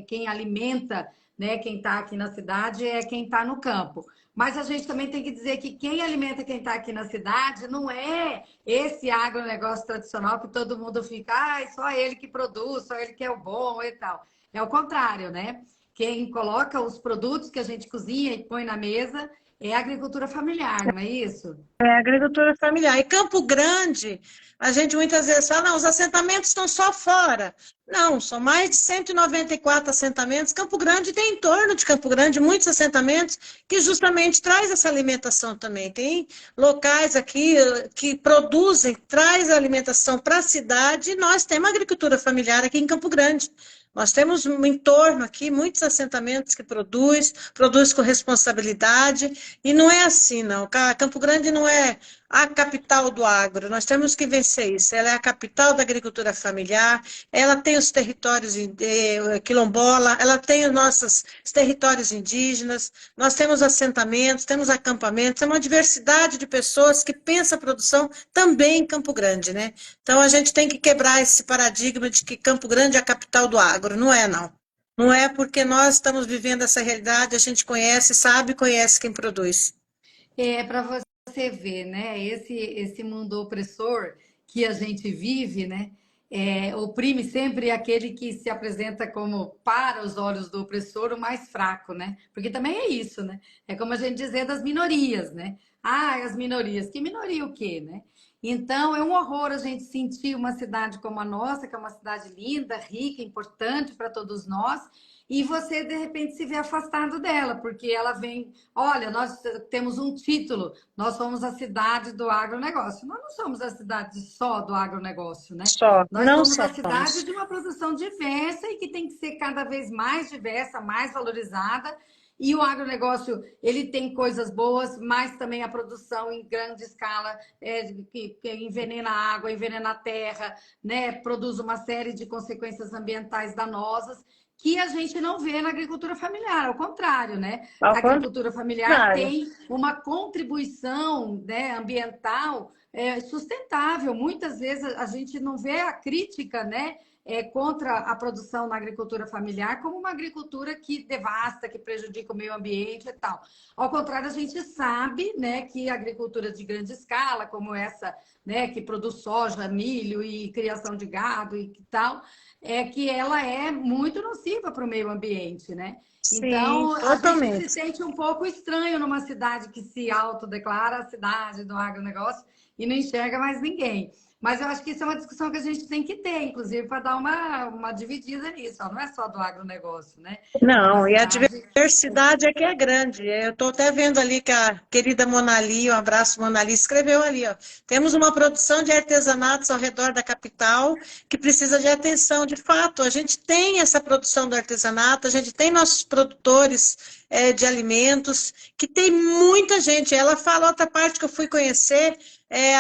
quem alimenta, né, quem está aqui na cidade é quem está no campo. Mas a gente também tem que dizer que quem alimenta quem está aqui na cidade não é esse agronegócio tradicional que todo mundo fica, só ele que produz, só ele que é o bom e tal. É o contrário, né? Quem coloca os produtos que a gente cozinha e põe na mesa é a agricultura familiar, não é isso? É a agricultura familiar. E Campo Grande, a gente muitas vezes fala, não, os assentamentos estão só fora. Não, são mais de 194 assentamentos. Campo Grande tem em torno de Campo Grande muitos assentamentos que justamente traz essa alimentação também. Tem locais aqui que produzem, traz a alimentação para a cidade, e nós temos agricultura familiar aqui em Campo Grande. Nós temos em torno aqui muitos assentamentos que produz com responsabilidade, e não é assim, não. Campo Grande não é a capital do agro, nós temos que vencer isso. Ela é a capital da agricultura familiar, ela tem os territórios quilombola, ela tem os territórios indígenas, nós temos assentamentos, temos acampamentos, é uma diversidade de pessoas que pensam a produção também em Campo Grande, né? Então a gente tem que quebrar esse paradigma de que Campo Grande é a capital do agro, não é, não. Não é porque nós estamos vivendo essa realidade, a gente conhece, sabe, conhece quem produz. É para você ver, né? Esse mundo opressor que a gente vive, né? Oprime sempre aquele que se apresenta como, para os olhos do opressor, o mais fraco, né? Porque também é isso, né? É como a gente dizer das minorias, né? Ah, as minorias. Que minoria o quê, né? Então, é um horror a gente sentir uma cidade como a nossa, que é uma cidade linda, rica, importante para todos nós, e você, de repente, se vê afastado dela, porque ela vem, olha, nós temos um título, nós somos a cidade do agronegócio. Nós não somos a cidade só do agronegócio, né? Só, Nós não somos a cidade somos. de uma produção diversa e que tem que ser cada vez mais diversa, mais valorizada. E o agronegócio, ele tem coisas boas, mas também a produção em grande escala, que envenena a água, envenena a terra, né? Produz uma série de consequências ambientais danosas que a gente não vê na agricultura familiar, ao contrário, né? Ao A agricultura familiar contrário. tem uma contribuição, né, ambiental sustentável. Muitas vezes a gente não vê a crítica, né, contra a produção na agricultura familiar como uma agricultura que devasta, que prejudica o meio ambiente e tal. Ao contrário, a gente sabe, né, que a agricultura de grande escala, como essa, né, que produz soja, milho e criação de gado e tal, é que ela é muito nociva para o meio ambiente, né? Sim, Então, a gente se totalmente. sente um pouco estranho numa cidade que se autodeclara a cidade do agronegócio e não enxerga mais ninguém. Mas eu acho que isso é uma discussão que a gente tem que ter, inclusive, para dar uma dividida nisso. Ó. Não é só do agronegócio, né? É uma Não, e a cidade. diversidade é que é grande. Eu estou até vendo ali que a querida Monali, um abraço Monali, escreveu ali, ó. Temos uma produção de artesanatos ao redor da capital que precisa de atenção. De fato, a gente tem essa produção do artesanato, a gente tem nossos produtores de alimentos, que tem muita gente. Ela fala outra parte que eu fui conhecer,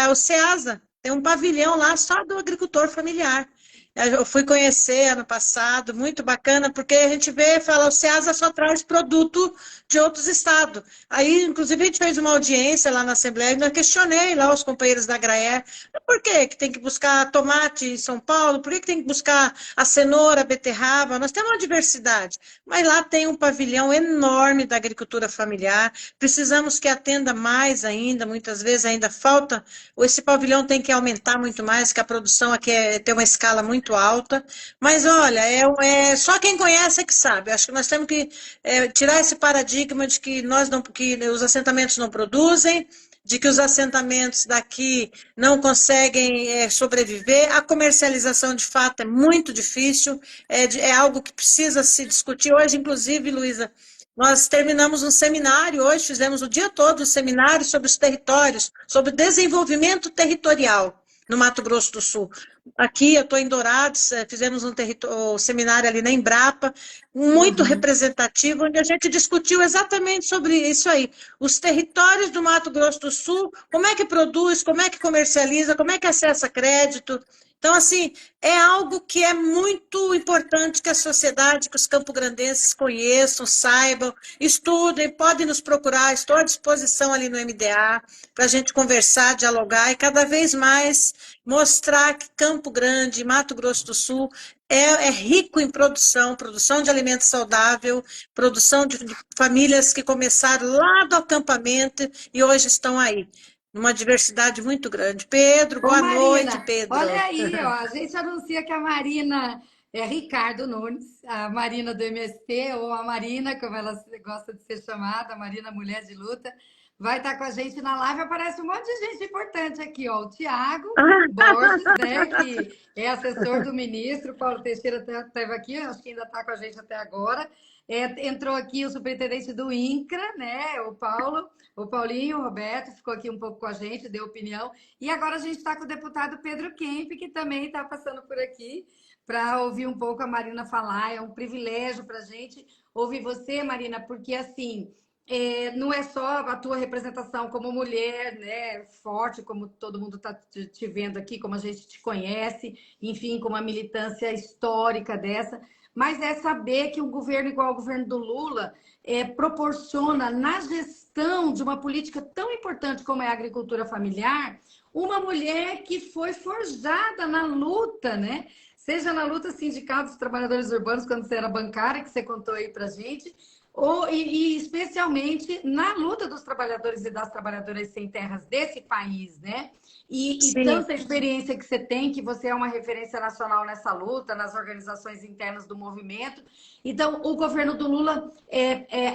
o Ceasa. Tem um pavilhão lá só do agricultor familiar. Eu fui conhecer ano passado, muito bacana, porque a gente vê e fala, o Ceasa só traz produto de outros estados. Aí, inclusive, a gente fez uma audiência lá na Assembleia e eu questionei lá os companheiros da Graer, por que que tem que buscar tomate em São Paulo? Por que que tem que buscar a cenoura, a beterraba? Nós temos uma diversidade, mas lá tem um pavilhão enorme da agricultura familiar, precisamos que atenda mais ainda, muitas vezes ainda falta, esse pavilhão tem que aumentar muito mais, que a produção aqui tem uma escala muito alta, mas olha, só quem conhece é que sabe. Acho que nós temos que tirar esse paradigma de que que os assentamentos não produzem, de que os assentamentos daqui não conseguem sobreviver. A comercialização, de fato, é muito difícil, é algo que precisa se discutir. Hoje, inclusive, Luísa, nós terminamos um seminário, hoje fizemos o dia todo um seminário sobre os territórios, sobre desenvolvimento territorial no Mato Grosso do Sul. Aqui, eu estou em Dourados, fizemos um seminário ali na Embrapa, muito Uhum. representativo, onde a gente discutiu exatamente sobre isso aí. Os territórios do Mato Grosso do Sul, como é que produz, como é que comercializa, como é que acessa crédito. Então, assim, é algo que é muito importante que a sociedade, que os campograndenses conheçam, saibam, estudem, podem nos procurar, estou à disposição ali no MDA para a gente conversar, dialogar e cada vez mais mostrar que Campo Grande, Mato Grosso do Sul, é rico em produção de alimento saudável, produção de famílias que começaram lá do acampamento e hoje estão aí. Uma diversidade muito grande. Pedro, Ô, boa noite, Marina, olha Pedro. aí, ó, a gente anuncia que a Marina é Ricardo Nunes, a Marina do MST, ou a Marina, como ela gosta de ser chamada, a Marina Mulher de Luta, vai estar com a gente na live. Aparece um monte de gente importante aqui, ó. O Tiago Borges, né, que é assessor do ministro, Paulo Teixeira esteve aqui, acho que ainda está com a gente até agora. Entrou aqui o superintendente do INCRA, né? O Paulinho, o Roberto, ficou aqui um pouco com a gente, deu opinião. E agora a gente está com o deputado Pedro Kemp, que também está passando por aqui para ouvir um pouco a Marina falar. É um privilégio para a gente ouvir você, Marina, porque assim. Não é só a tua representação como mulher, né, forte, como todo mundo está te vendo aqui, como a gente te conhece, enfim, com uma militância histórica dessa, mas é saber que um governo igual ao governo do Lula proporciona, na gestão de uma política tão importante como é a agricultura familiar, uma mulher que foi forjada na luta, né? Seja na luta sindical dos trabalhadores urbanos, quando você era bancária, que você contou aí pra gente, e especialmente na luta dos trabalhadores e das trabalhadoras sem terras desse país, né? E tanta experiência que você tem, que você é uma referência nacional nessa luta, nas organizações internas do movimento. Então, o governo do Lula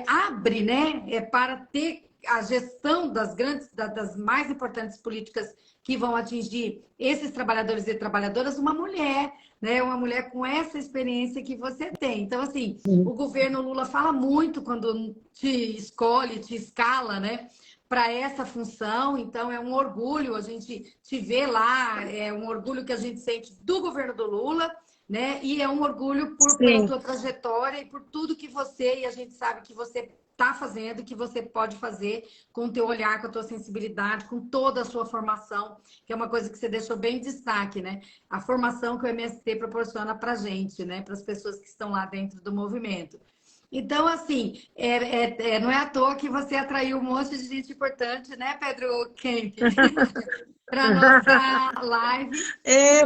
abre, né, para ter a gestão das mais importantes políticas que vão atingir esses trabalhadores e trabalhadoras, uma mulher, né? Uma mulher com essa experiência que você tem. Então, assim, o governo Lula fala muito quando te escolhe, te escala, né? Para essa função, então é um orgulho a gente te ver lá, é um orgulho que a gente sente do governo do Lula, né? E é um orgulho pela tua trajetória e por tudo que você, e a gente sabe que você está fazendo, que você pode fazer com o teu olhar, com a tua sensibilidade, com toda a sua formação, que é uma coisa que você deixou bem em destaque, né? A formação que o MST proporciona para a gente, né? Para as pessoas que estão lá dentro do movimento. Então, assim, não é à toa que você atraiu um monte de gente importante, né, Pedro Kemp? Para nossa live.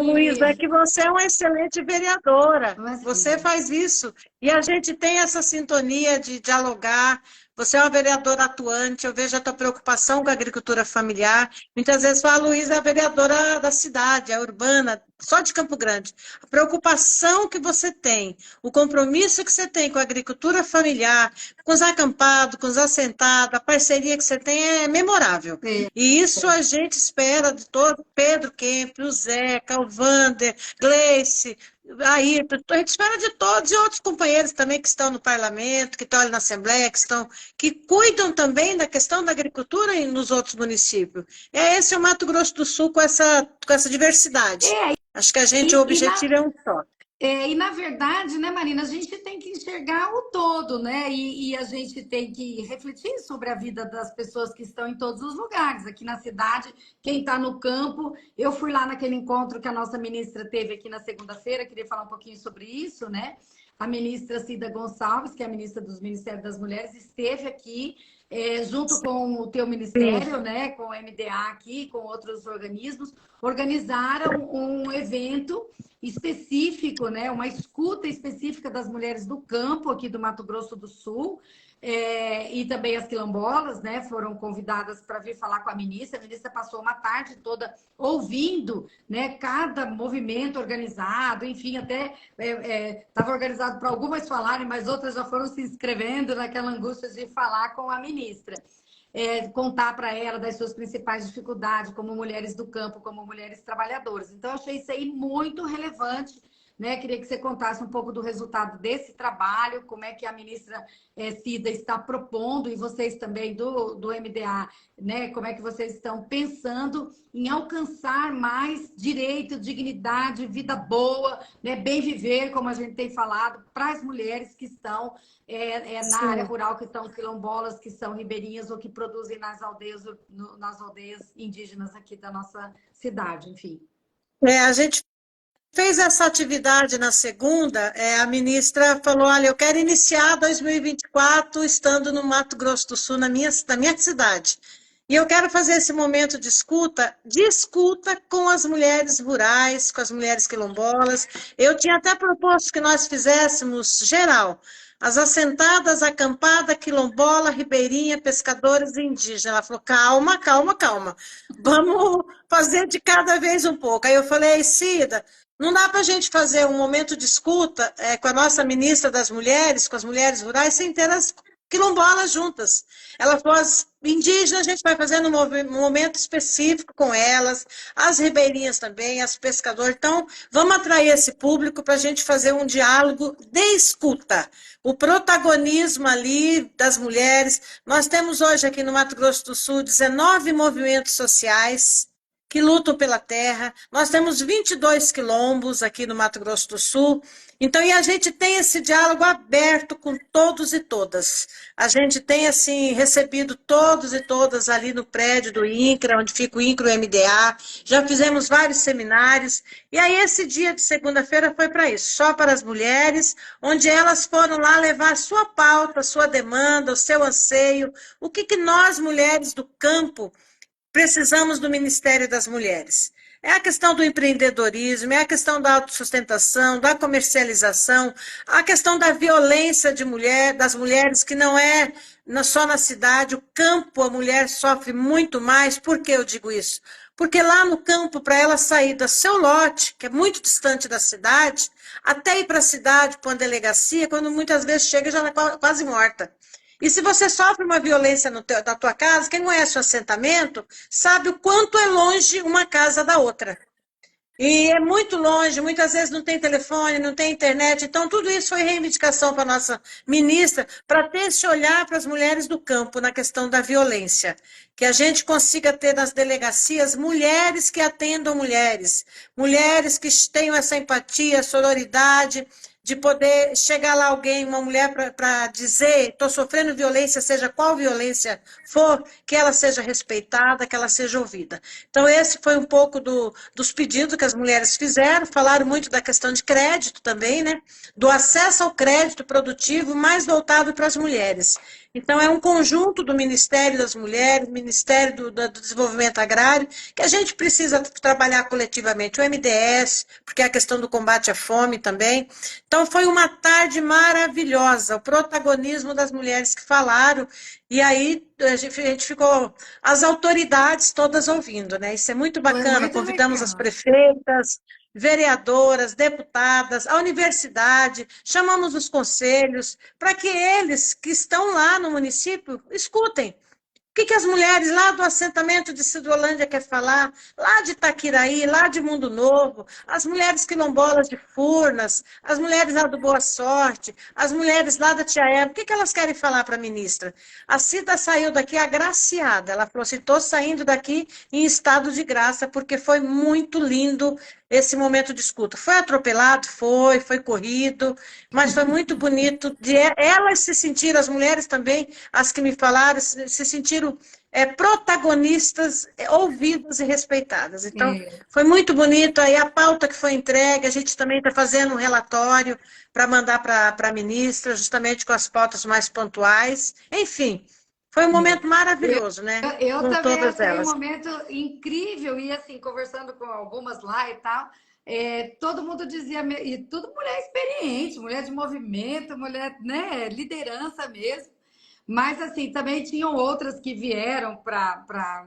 Luísa, é que você é uma excelente vereadora. Mas, você faz isso. E a gente tem essa sintonia de dialogar. Você é uma vereadora atuante, eu vejo a tua preocupação com a agricultura familiar. Muitas vezes fala, Luísa é a vereadora da cidade, a urbana, só de Campo Grande. A preocupação que você tem, o compromisso que você tem com a agricultura familiar, com os acampados, com os assentados, a parceria que você tem é memorável. E isso a gente espera de todo, Pedro Kemp, o Zeca, o Vander, Gleice, Ayrton, a gente espera de todos e outros companheiros também que estão no parlamento, que estão ali na Assembleia, que cuidam também da questão da agricultura nos outros municípios. Esse é o Mato Grosso do Sul com essa diversidade. Acho que o objetivo é um só. E, na verdade, né, Marina, a gente tem que enxergar o todo, né? E a gente tem que refletir sobre a vida das pessoas que estão em todos os lugares. Aqui na cidade, quem está no campo. Eu fui lá naquele encontro que a nossa ministra teve aqui na segunda-feira, queria falar um pouquinho sobre isso, né? A ministra Cida Gonçalves, que é a ministra dos Ministérios das Mulheres, esteve aqui junto com o teu ministério, né, com o MDA aqui, com outros organismos, organizaram um evento específico, né, uma escuta específica das mulheres do campo aqui do Mato Grosso do Sul, e também as quilombolas, né, foram convidadas para vir falar com a ministra passou uma tarde toda ouvindo, né, cada movimento organizado, enfim, até estava organizado para algumas falarem, mas outras já foram se inscrevendo naquela angústia de falar com a ministra. Contar para ela das suas principais dificuldades como mulheres do campo, como mulheres trabalhadoras. Então, eu achei isso aí muito relevante, né? Queria que você contasse um pouco do resultado desse trabalho, como é que a ministra Cida está propondo, e vocês também do MDA, né? Como é que vocês estão pensando em alcançar mais direito, dignidade, vida boa, né? Bem viver, como a gente tem falado, para as mulheres que estão na área rural, que estão quilombolas, que são ribeirinhas ou que produzem nas aldeias indígenas aqui da nossa cidade, enfim. A gente fez essa atividade na segunda, a ministra falou, olha, eu quero iniciar 2024 estando no Mato Grosso do Sul, na minha cidade. E eu quero fazer esse momento de escuta com as mulheres rurais, com as mulheres quilombolas. Eu tinha até proposto que nós fizéssemos geral, as assentadas, acampada, quilombola, ribeirinha, pescadores e indígenas. Ela falou, calma, calma, calma, vamos fazer de cada vez um pouco. Aí eu falei, Cida, não dá para a gente fazer um momento de escuta com a nossa ministra das mulheres, com as mulheres rurais, sem ter quilombolas juntas. Ela falou, as indígenas a gente vai fazendo um momento específico com elas, as ribeirinhas também, as pescadoras. Então, vamos atrair esse público para a gente fazer um diálogo de escuta. O protagonismo ali das mulheres. Nós temos hoje aqui no Mato Grosso do Sul 19 movimentos sociais que lutam pela terra. Nós temos 22 quilombos aqui no Mato Grosso do Sul. Então, e a gente tem esse diálogo aberto com todos e todas. A gente tem, assim, recebido todos e todas ali no prédio do INCRA, onde fica o INCRA e o MDA. Já fizemos vários seminários. E aí, esse dia de segunda-feira foi para isso, só para as mulheres, onde elas foram lá levar a sua pauta, a sua demanda, o seu anseio, o que nós, mulheres do campo, precisamos do Ministério das Mulheres. É a questão do empreendedorismo, é a questão da autossustentação, da comercialização, a questão da violência de mulher, das mulheres, que não é só na cidade, o campo a mulher sofre muito mais. Por que eu digo isso? Porque lá no campo, para ela sair do seu lote, que é muito distante da cidade, até ir para a cidade, para uma delegacia, quando muitas vezes chega já está quase morta. E se você sofre uma violência na tua casa, quem conhece o assentamento sabe o quanto é longe uma casa da outra. E é muito longe, muitas vezes não tem telefone, não tem internet. Então, tudo isso foi reivindicação para a nossa ministra, para ter esse olhar para as mulheres do campo na questão da violência. Que a gente consiga ter nas delegacias mulheres que atendam mulheres, mulheres que tenham essa empatia, sororidade, de poder chegar lá alguém, uma mulher, para dizer, estou sofrendo violência, seja qual violência for, que ela seja respeitada, que ela seja ouvida. Então, esse foi um pouco dos pedidos que as mulheres fizeram, falaram muito da questão de crédito também, né? Do acesso ao crédito produtivo mais voltado para as mulheres. Então, é um conjunto do Ministério das Mulheres, Ministério do Desenvolvimento Agrário, que a gente precisa trabalhar coletivamente, o MDS, porque é a questão do combate à fome também. Então, foi uma tarde maravilhosa, o protagonismo das mulheres que falaram, e aí a gente ficou, as autoridades todas ouvindo, né? Isso é muito bacana, convidamos as prefeitas, vereadoras, deputadas, a universidade, chamamos os conselhos, para que eles que estão lá no município escutem. O que as mulheres lá do assentamento de Cidrolândia querem falar, lá de Itaquiraí, lá de Mundo Novo, as mulheres quilombolas de Furnas, as mulheres lá do Boa Sorte, as mulheres lá da Tia Eva, o que elas querem falar para a ministra? A Cida saiu daqui agraciada, ela falou assim, estou saindo daqui em estado de graça, porque foi muito lindo esse momento de escuta. Foi atropelado? Foi corrido, mas foi muito bonito de elas se sentiram, as mulheres também, as que me falaram, se sentiram protagonistas, ouvidas e respeitadas. Então, foi muito bonito. Aí a pauta que foi entregue, a gente também está fazendo um relatório para mandar para a ministra, justamente com as pautas mais pontuais. Enfim, foi um momento maravilhoso, né? Eu também achei um momento incrível, e assim, conversando com algumas lá e tal, todo mundo dizia, e tudo mulher experiente, mulher de movimento, mulher, né, liderança mesmo. Mas, assim, também tinham outras que vieram para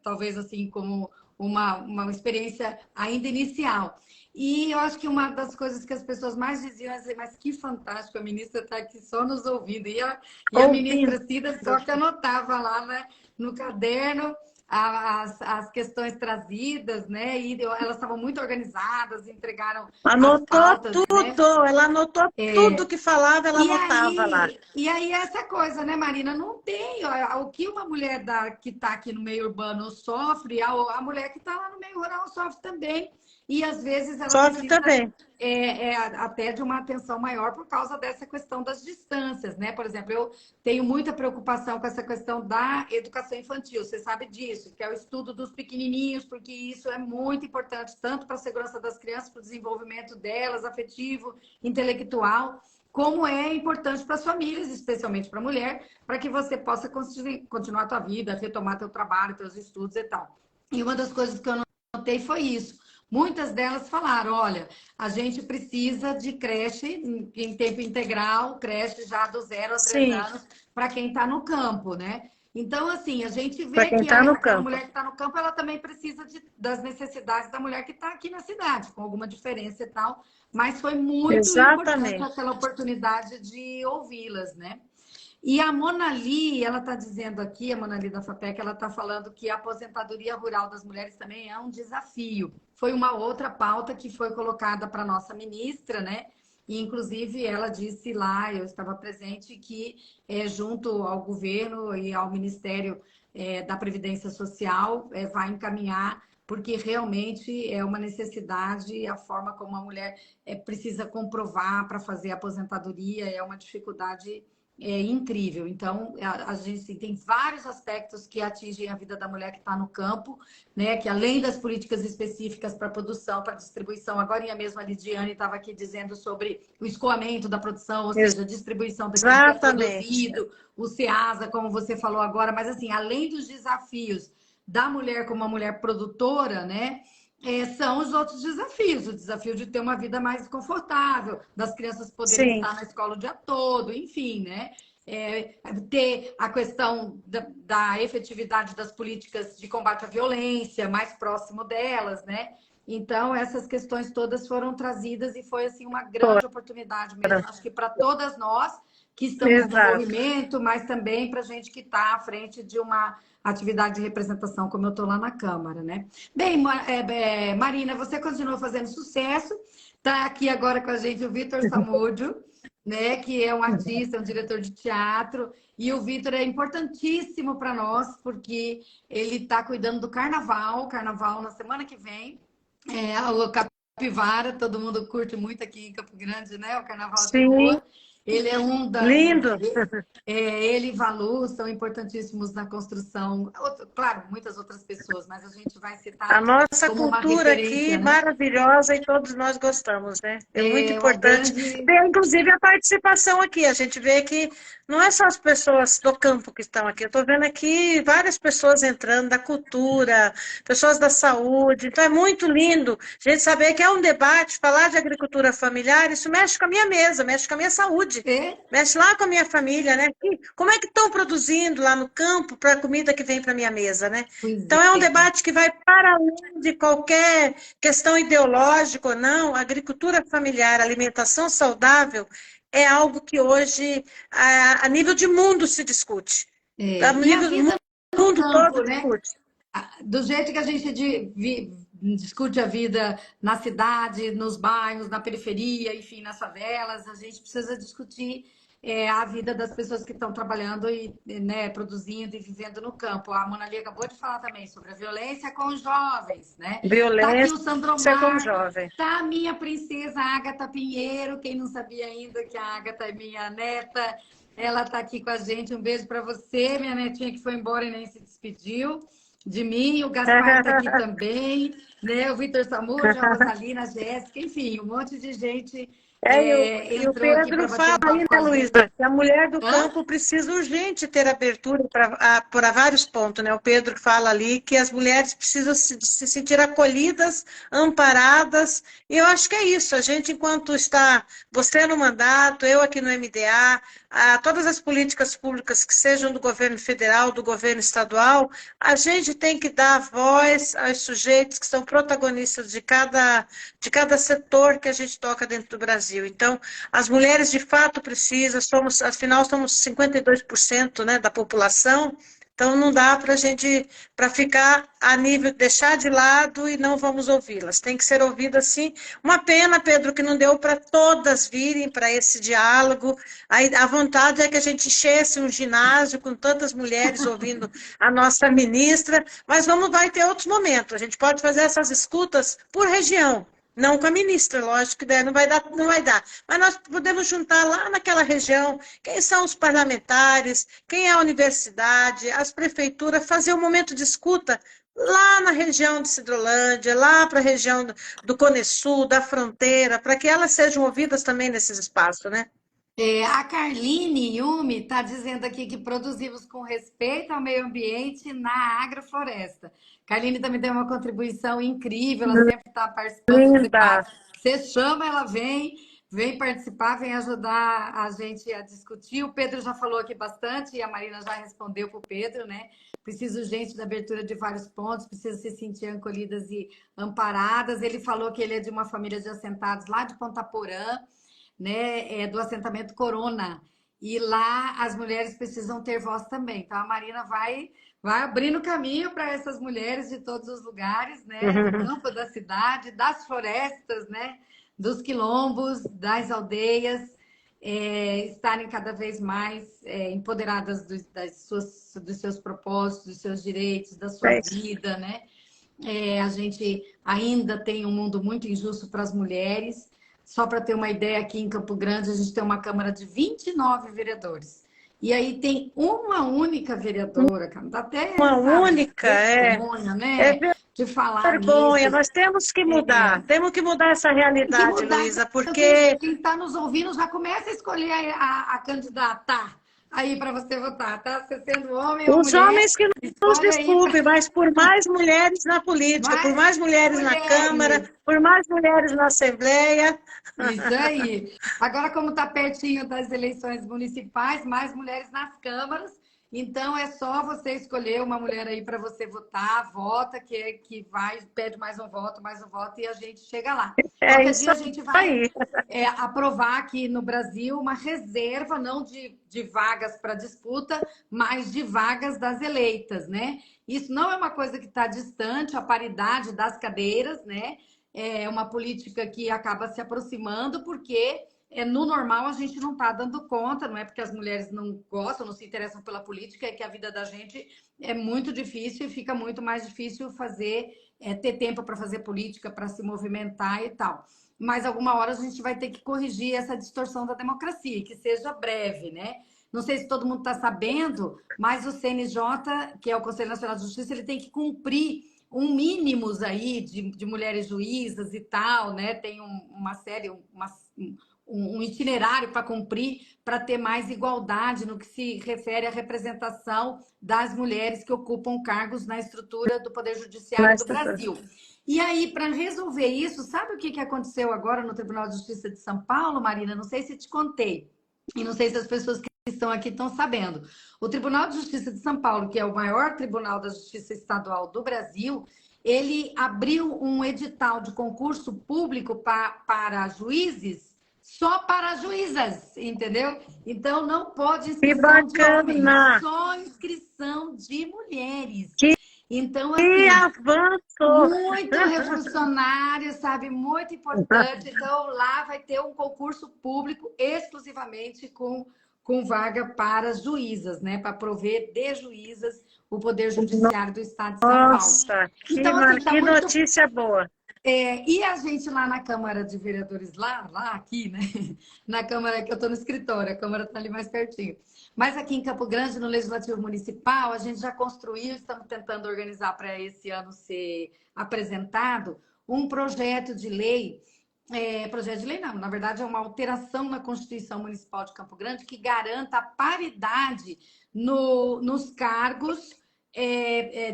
talvez, assim, como uma experiência ainda inicial. E eu acho que uma das coisas que as pessoas mais diziam é assim, mas que fantástico, a ministra está aqui só nos ouvindo. E a ministra Cida só que anotava lá, né, no caderno as questões trazidas, né? E elas estavam muito organizadas, entregaram anotou as pautas, tudo, né? Ela anotou tudo que falava, ela anotava lá. E aí essa coisa, né, Marina? Não tem o que uma mulher que está aqui no meio urbano sofre, a mulher que está lá no meio rural sofre também. E às vezes ela sofre também. Até de uma atenção maior por causa dessa questão das distâncias, né? Por exemplo, eu tenho muita preocupação com essa questão da educação infantil, você sabe disso, que é o estudo dos pequenininhos, porque isso é muito importante, tanto para a segurança das crianças, para o desenvolvimento delas, afetivo, intelectual, como é importante para as famílias, especialmente para a mulher, para que você possa continuar a tua vida, retomar teu trabalho, teus estudos e tal. E uma das coisas que eu notei foi isso. Muitas delas falaram, olha, a gente precisa de creche em tempo integral, creche já do 0 a 3 anos, para quem está no campo, né? Então, assim, a gente vê que a mulher que está no campo, ela também precisa das necessidades da mulher que está aqui na cidade, com alguma diferença e tal, mas foi muito importante aquela oportunidade de ouvi-las, né? E a Monali, ela está dizendo aqui, a Monali da FAPEC, ela está falando que a aposentadoria rural das mulheres também é um desafio. Foi uma outra pauta que foi colocada para a nossa ministra, né? E, inclusive, ela disse lá, eu estava presente, que junto ao governo e ao Ministério da Previdência Social vai encaminhar, porque realmente é uma necessidade, a forma como a mulher precisa comprovar para fazer a aposentadoria é uma dificuldade incrível. Então, a gente assim, tem vários aspectos que atingem a vida da mulher que está no campo, né? Que além das políticas específicas para produção, para distribuição, agora mesmo a Lidiane estava aqui dizendo sobre o escoamento da produção, ou seja, a distribuição daquilo que é Exatamente. produzido, o SEASA, como você falou agora, mas assim, além dos desafios da mulher como uma mulher produtora, né? São os outros desafios, o desafio de ter uma vida mais confortável, das crianças poderem Sim, estar na escola o dia todo, enfim, né? Ter a questão da efetividade das políticas de combate à violência mais próximo delas, né? Então, essas questões todas foram trazidas e foi assim uma grande oportunidade mesmo, acho que para todas nós que estamos no exato. movimento, mas também para a gente que está à frente de uma atividade de representação, como eu estou lá na Câmara, né? Bem, Marina, você continua fazendo sucesso. Está aqui agora com a gente o Vitor Samúdio, né? Que é um artista, um diretor de teatro. E o Vitor é importantíssimo para nós, porque ele está cuidando do carnaval na semana que vem. O Capivara, todo mundo curte muito aqui em Campo Grande, né? O carnaval de Sim, rua. Ele é um da. lindo. Ele e Valu são importantíssimos na construção. Claro, muitas outras pessoas, mas a gente vai A citar nossa como uma cultura aqui referência, né? maravilhosa e todos nós gostamos, né? É muito É uma importante grande. ter, inclusive, a participação aqui. A gente vê que não é só as pessoas do campo que estão aqui. Eu estou vendo aqui várias pessoas entrando da cultura, pessoas da saúde. Então é muito lindo a gente saber que é um debate, falar de agricultura familiar, isso mexe com a minha mesa, mexe com a minha saúde. É, Mexe lá com a minha família, né? Como é que estão produzindo lá no campo para a comida que vem para a minha mesa, né? pois Então, é um é. debate que vai para além de qualquer questão ideológica ou não. A agricultura familiar, a alimentação saudável, é algo que hoje, a nível de mundo, se discute. A E a nível do vida no mundo todo campo, né? discute. Do jeito que a gente discute a vida na cidade, nos bairros, na periferia, enfim, nas favelas, a gente precisa discutir a vida das pessoas que estão trabalhando e, né, produzindo e vivendo no campo. A Monali acabou de falar também sobre a violência com os jovens, né? Tá aqui o Violência com Sandromar, jovem. tá a minha princesa Ágata Pinheiro, quem não sabia ainda que a Ágata é minha neta, ela tá aqui com a gente. Um beijo para você, minha netinha que foi embora e nem se despediu de mim, o Gaspar está aqui também, né? O Vitor Samúdio, a Rosalina, a Jéssica, enfim, um monte de gente E o entrou aqui para Pedro bater fala um aí, papo com né, a gente. Luísa, que a mulher do Hã? campo precisa urgente ter abertura para vários pontos, né? O Pedro fala ali que as mulheres precisam se sentir acolhidas, amparadas, e eu acho que é isso. A gente, enquanto está você no mandato, eu aqui no MDA, todas as políticas públicas que sejam do governo federal, do governo estadual, a gente tem que dar voz aos sujeitos que são protagonistas de cada setor que a gente toca dentro do Brasil. Então, as mulheres de fato precisam, afinal, somos 52%, né, da população, então não dá para a gente, para ficar a nível, deixar de lado e não vamos ouvi-las. Tem que ser ouvidas sim. Uma pena, Pedro, que não deu para todas virem para esse diálogo. A vontade é que a gente enchesse um ginásio com tantas mulheres ouvindo a nossa ministra, mas vai ter outros momentos. A gente pode fazer essas escutas por região. Não com a ministra, lógico que não vai dar, não vai dar. Mas nós podemos juntar lá naquela região quem são os parlamentares, quem é a universidade, as prefeituras, fazer um momento de escuta lá na região de Cidrolândia, lá para a região do Cone Sul, da fronteira, para que elas sejam ouvidas também nesses espaços, né? A Carline Yumi está dizendo aqui que produzimos com respeito ao meio ambiente na agrofloresta. Carline também tem uma contribuição incrível, ela sempre está participando dos Linda. debates. Você chama, ela vem participar, vem ajudar a gente a discutir. O Pedro já falou aqui bastante e a Marina já respondeu para o Pedro, né? Precisa urgente da abertura de vários pontos, precisa se sentir acolhidas e amparadas. Ele falou que ele é de uma família de assentados lá de Ponta Porã, né, do assentamento Corona. e lá as mulheres precisam ter voz também. Então a Marina vai abrindo caminho para essas mulheres de todos os lugares, né? Do campo, da cidade, das florestas, né? Dos quilombos, das aldeias, estarem cada vez mais empoderadas dos seus propósitos, dos seus direitos, da sua É isso. vida, né? A gente ainda tem um mundo muito injusto para as mulheres. Só para ter uma ideia, aqui em Campo Grande, a gente tem uma Câmara de 29 vereadores. E aí tem uma única vereadora, cara. Dá até, Uma sabe, única, vergonha, é né? De falar vergonha. nisso. Nós temos que mudar essa Que realidade, mudar. Luísa, Então, quem porque está nos ouvindo já começa a escolher a candidata aí para você votar, tá? Você sendo homem ou os mulher, homens que nos escolhe aí para desculpem, mas por mais mulheres na política, por mais mais mulheres na Câmara, mulheres. por mais mulheres na Assembleia. Isso aí. Agora, como está pertinho das eleições municipais, mais mulheres nas câmaras. Então, é só você escolher uma mulher aí para você votar, vota, que vai, pede mais um voto, e a gente chega lá. É Qualquer isso dia a gente vai aí. aprovar aqui no Brasil uma reserva, não de vagas para disputa, mas de vagas das eleitas, né? Isso não é uma coisa que está distante, a paridade das cadeiras, né? É uma política que acaba se aproximando, porque no normal a gente não está dando conta, não é porque as mulheres não gostam, não se interessam pela política, é que a vida da gente é muito difícil e fica muito mais difícil ter tempo para fazer política, para se movimentar e tal. Mas alguma hora a gente vai ter que corrigir essa distorção da democracia, que seja breve, né? Não sei se todo mundo está sabendo, mas o CNJ, que é o Conselho Nacional de Justiça, ele tem que cumprir um mínimos aí de mulheres juízas e tal, né? Tem uma série, um itinerário para cumprir para ter mais igualdade no que se refere à representação das mulheres que ocupam cargos na estrutura do Poder Judiciário do Brasil. E aí, para resolver isso, sabe o que aconteceu agora no Tribunal de Justiça de São Paulo, Marina? Não sei se te contei, e não sei se as pessoas que estão aqui estão sabendo. O Tribunal de Justiça de São Paulo, que é o maior tribunal da justiça estadual do Brasil, ele abriu um edital de concurso público para juízes, só para juízas, entendeu? Então, não pode Que inscrição de homens, bacana! só inscrição de mulheres. Que Então, assim, avanço! muito revolucionário, sabe? Muito importante. Então, lá vai ter um concurso público exclusivamente com vaga para juízas, né? Para prover de juízas o Poder Judiciário do Estado de São Paulo. Nossa, Então, assim, tá que muito. notícia boa! E a gente lá na Câmara de Vereadores, lá aqui, né? Na Câmara, que eu estou no escritório, a Câmara está ali mais pertinho. Mas aqui em Campo Grande, no Legislativo Municipal, a gente já construiu, estamos tentando organizar para esse ano ser apresentado, um projeto de lei. Projeto de lei não, na verdade é uma alteração na Constituição Municipal de Campo Grande que garanta a paridade nos cargos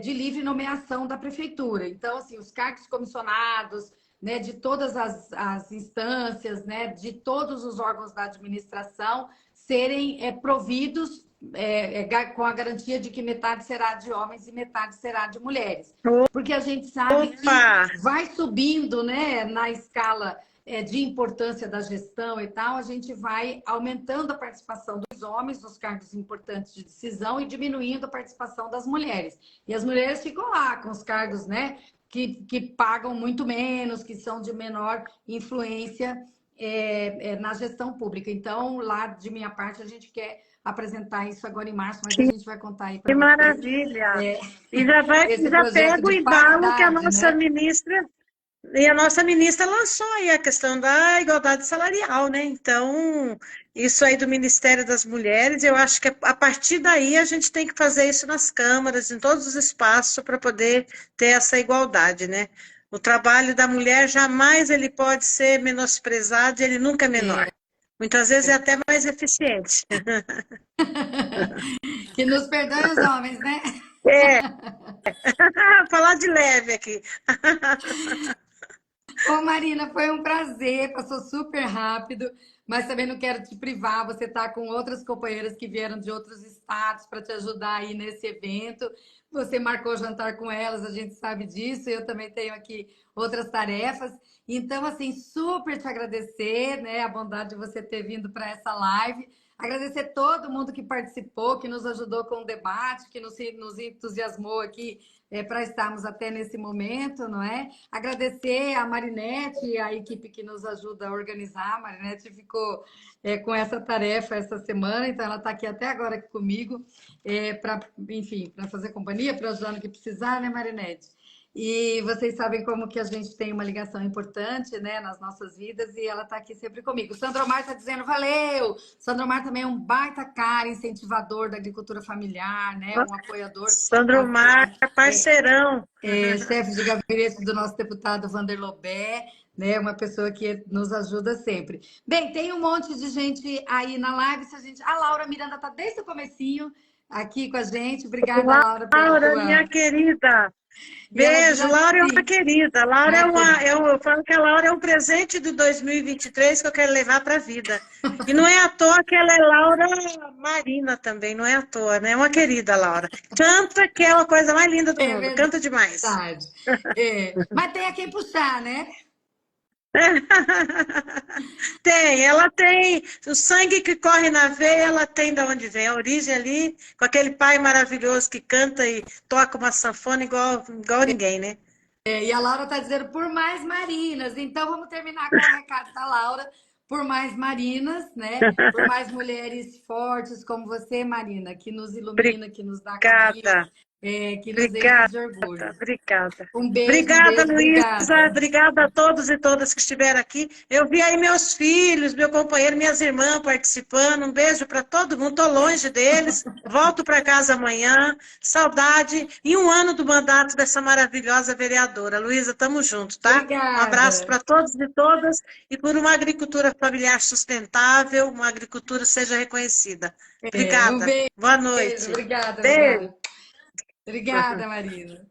de livre nomeação da prefeitura. Então, assim, os cargos comissionados, né, de todas as instâncias, né, de todos os órgãos da administração serem providos com a garantia de que metade será de homens e metade será de mulheres. Porque a gente sabe que vai subindo, né, na escala de importância da gestão e tal, a gente vai aumentando a participação dos homens nos cargos importantes de decisão e diminuindo a participação das mulheres. E as mulheres ficam lá com os cargos, né, que pagam muito menos, que são de menor influência na gestão pública. Então, lá de minha parte, a gente quer apresentar isso agora em março, mas a gente vai contar aí para vocês. Que vocês. maravilha! Esse Já projeto pega o de embalo que a paridade, nossa né? ministra. E a nossa ministra lançou aí a questão da igualdade salarial, né? Então, isso aí do Ministério das Mulheres, eu acho que a partir daí a gente tem que fazer isso nas câmaras, em todos os espaços, para poder ter essa igualdade, né? O trabalho da mulher jamais ele pode ser menosprezado, ele nunca é menor. Muitas vezes é até mais eficiente. Que nos perdoem os homens, né? Falar de leve aqui. Ô, Marina, foi um prazer, passou super rápido, mas também não quero te privar. Você está com outras companheiras que vieram de outros estados para te ajudar aí nesse evento. Você marcou jantar com elas, a gente sabe disso. Eu também tenho aqui outras tarefas. Então, assim, super te agradecer, né, a bondade de você ter vindo para essa live. Agradecer todo mundo que participou, que nos ajudou com o debate, que nos entusiasmou aqui para estarmos até nesse momento, não é? Agradecer a Marinete e a equipe que nos ajuda a organizar. A Marinete ficou com essa tarefa essa semana, então ela está aqui até agora aqui comigo, para, enfim, para fazer companhia, para ajudar no que precisar, né, Marinete? E vocês sabem como que a gente tem uma ligação importante, né, nas nossas vidas, e ela está aqui sempre comigo. O Sandro Omar está dizendo, valeu! Sandro Omar também é um baita cara, incentivador da agricultura familiar, né, um apoiador. Sandro Mar, parceirão. Chefe de gabinete do nosso deputado Vander Lobé, né, uma pessoa que nos ajuda sempre. Bem, tem um monte de gente aí na live. A Laura Miranda está desde o comecinho aqui com a gente. Obrigada, Laura, pela Laura, tua... minha querida. Beijo, Laura é uma querida. Laura eu falo que a Laura é um presente de 2023 que eu quero levar para a vida. E não é à toa que ela é Laura Marina também, não é à toa, né? É uma querida, Laura. Canta, que é a coisa mais linda do mundo. Verdade. Canta demais. Mas tem a quem puxar, né? Ela tem o sangue que corre na veia, ela tem de onde vem, a origem ali, com aquele pai maravilhoso que canta e toca uma sanfona igual ninguém, né? E a Laura está dizendo por mais Marinas, então vamos terminar com o recado da Laura, por mais Marinas, né? Por mais mulheres fortes como você, Marina, que nos ilumina, que nos dá caminho, que nos enche de orgulho. Obrigada. Um beijo. Obrigada, Luísa. Obrigada. Obrigada a todos e todas que estiveram aqui. Eu vi aí meus filhos, meu companheiro, minhas irmãs participando. Um beijo para todo mundo. Estou longe deles. Volto para casa amanhã. Saudade. E um ano do mandato dessa maravilhosa vereadora. Luísa, estamos juntos, tá? Obrigada. Um abraço para todos e todas. E por uma agricultura familiar sustentável, uma agricultura seja reconhecida. Obrigada. Um beijo. Boa noite. Obrigada. Beijo. Obrigada, Marina.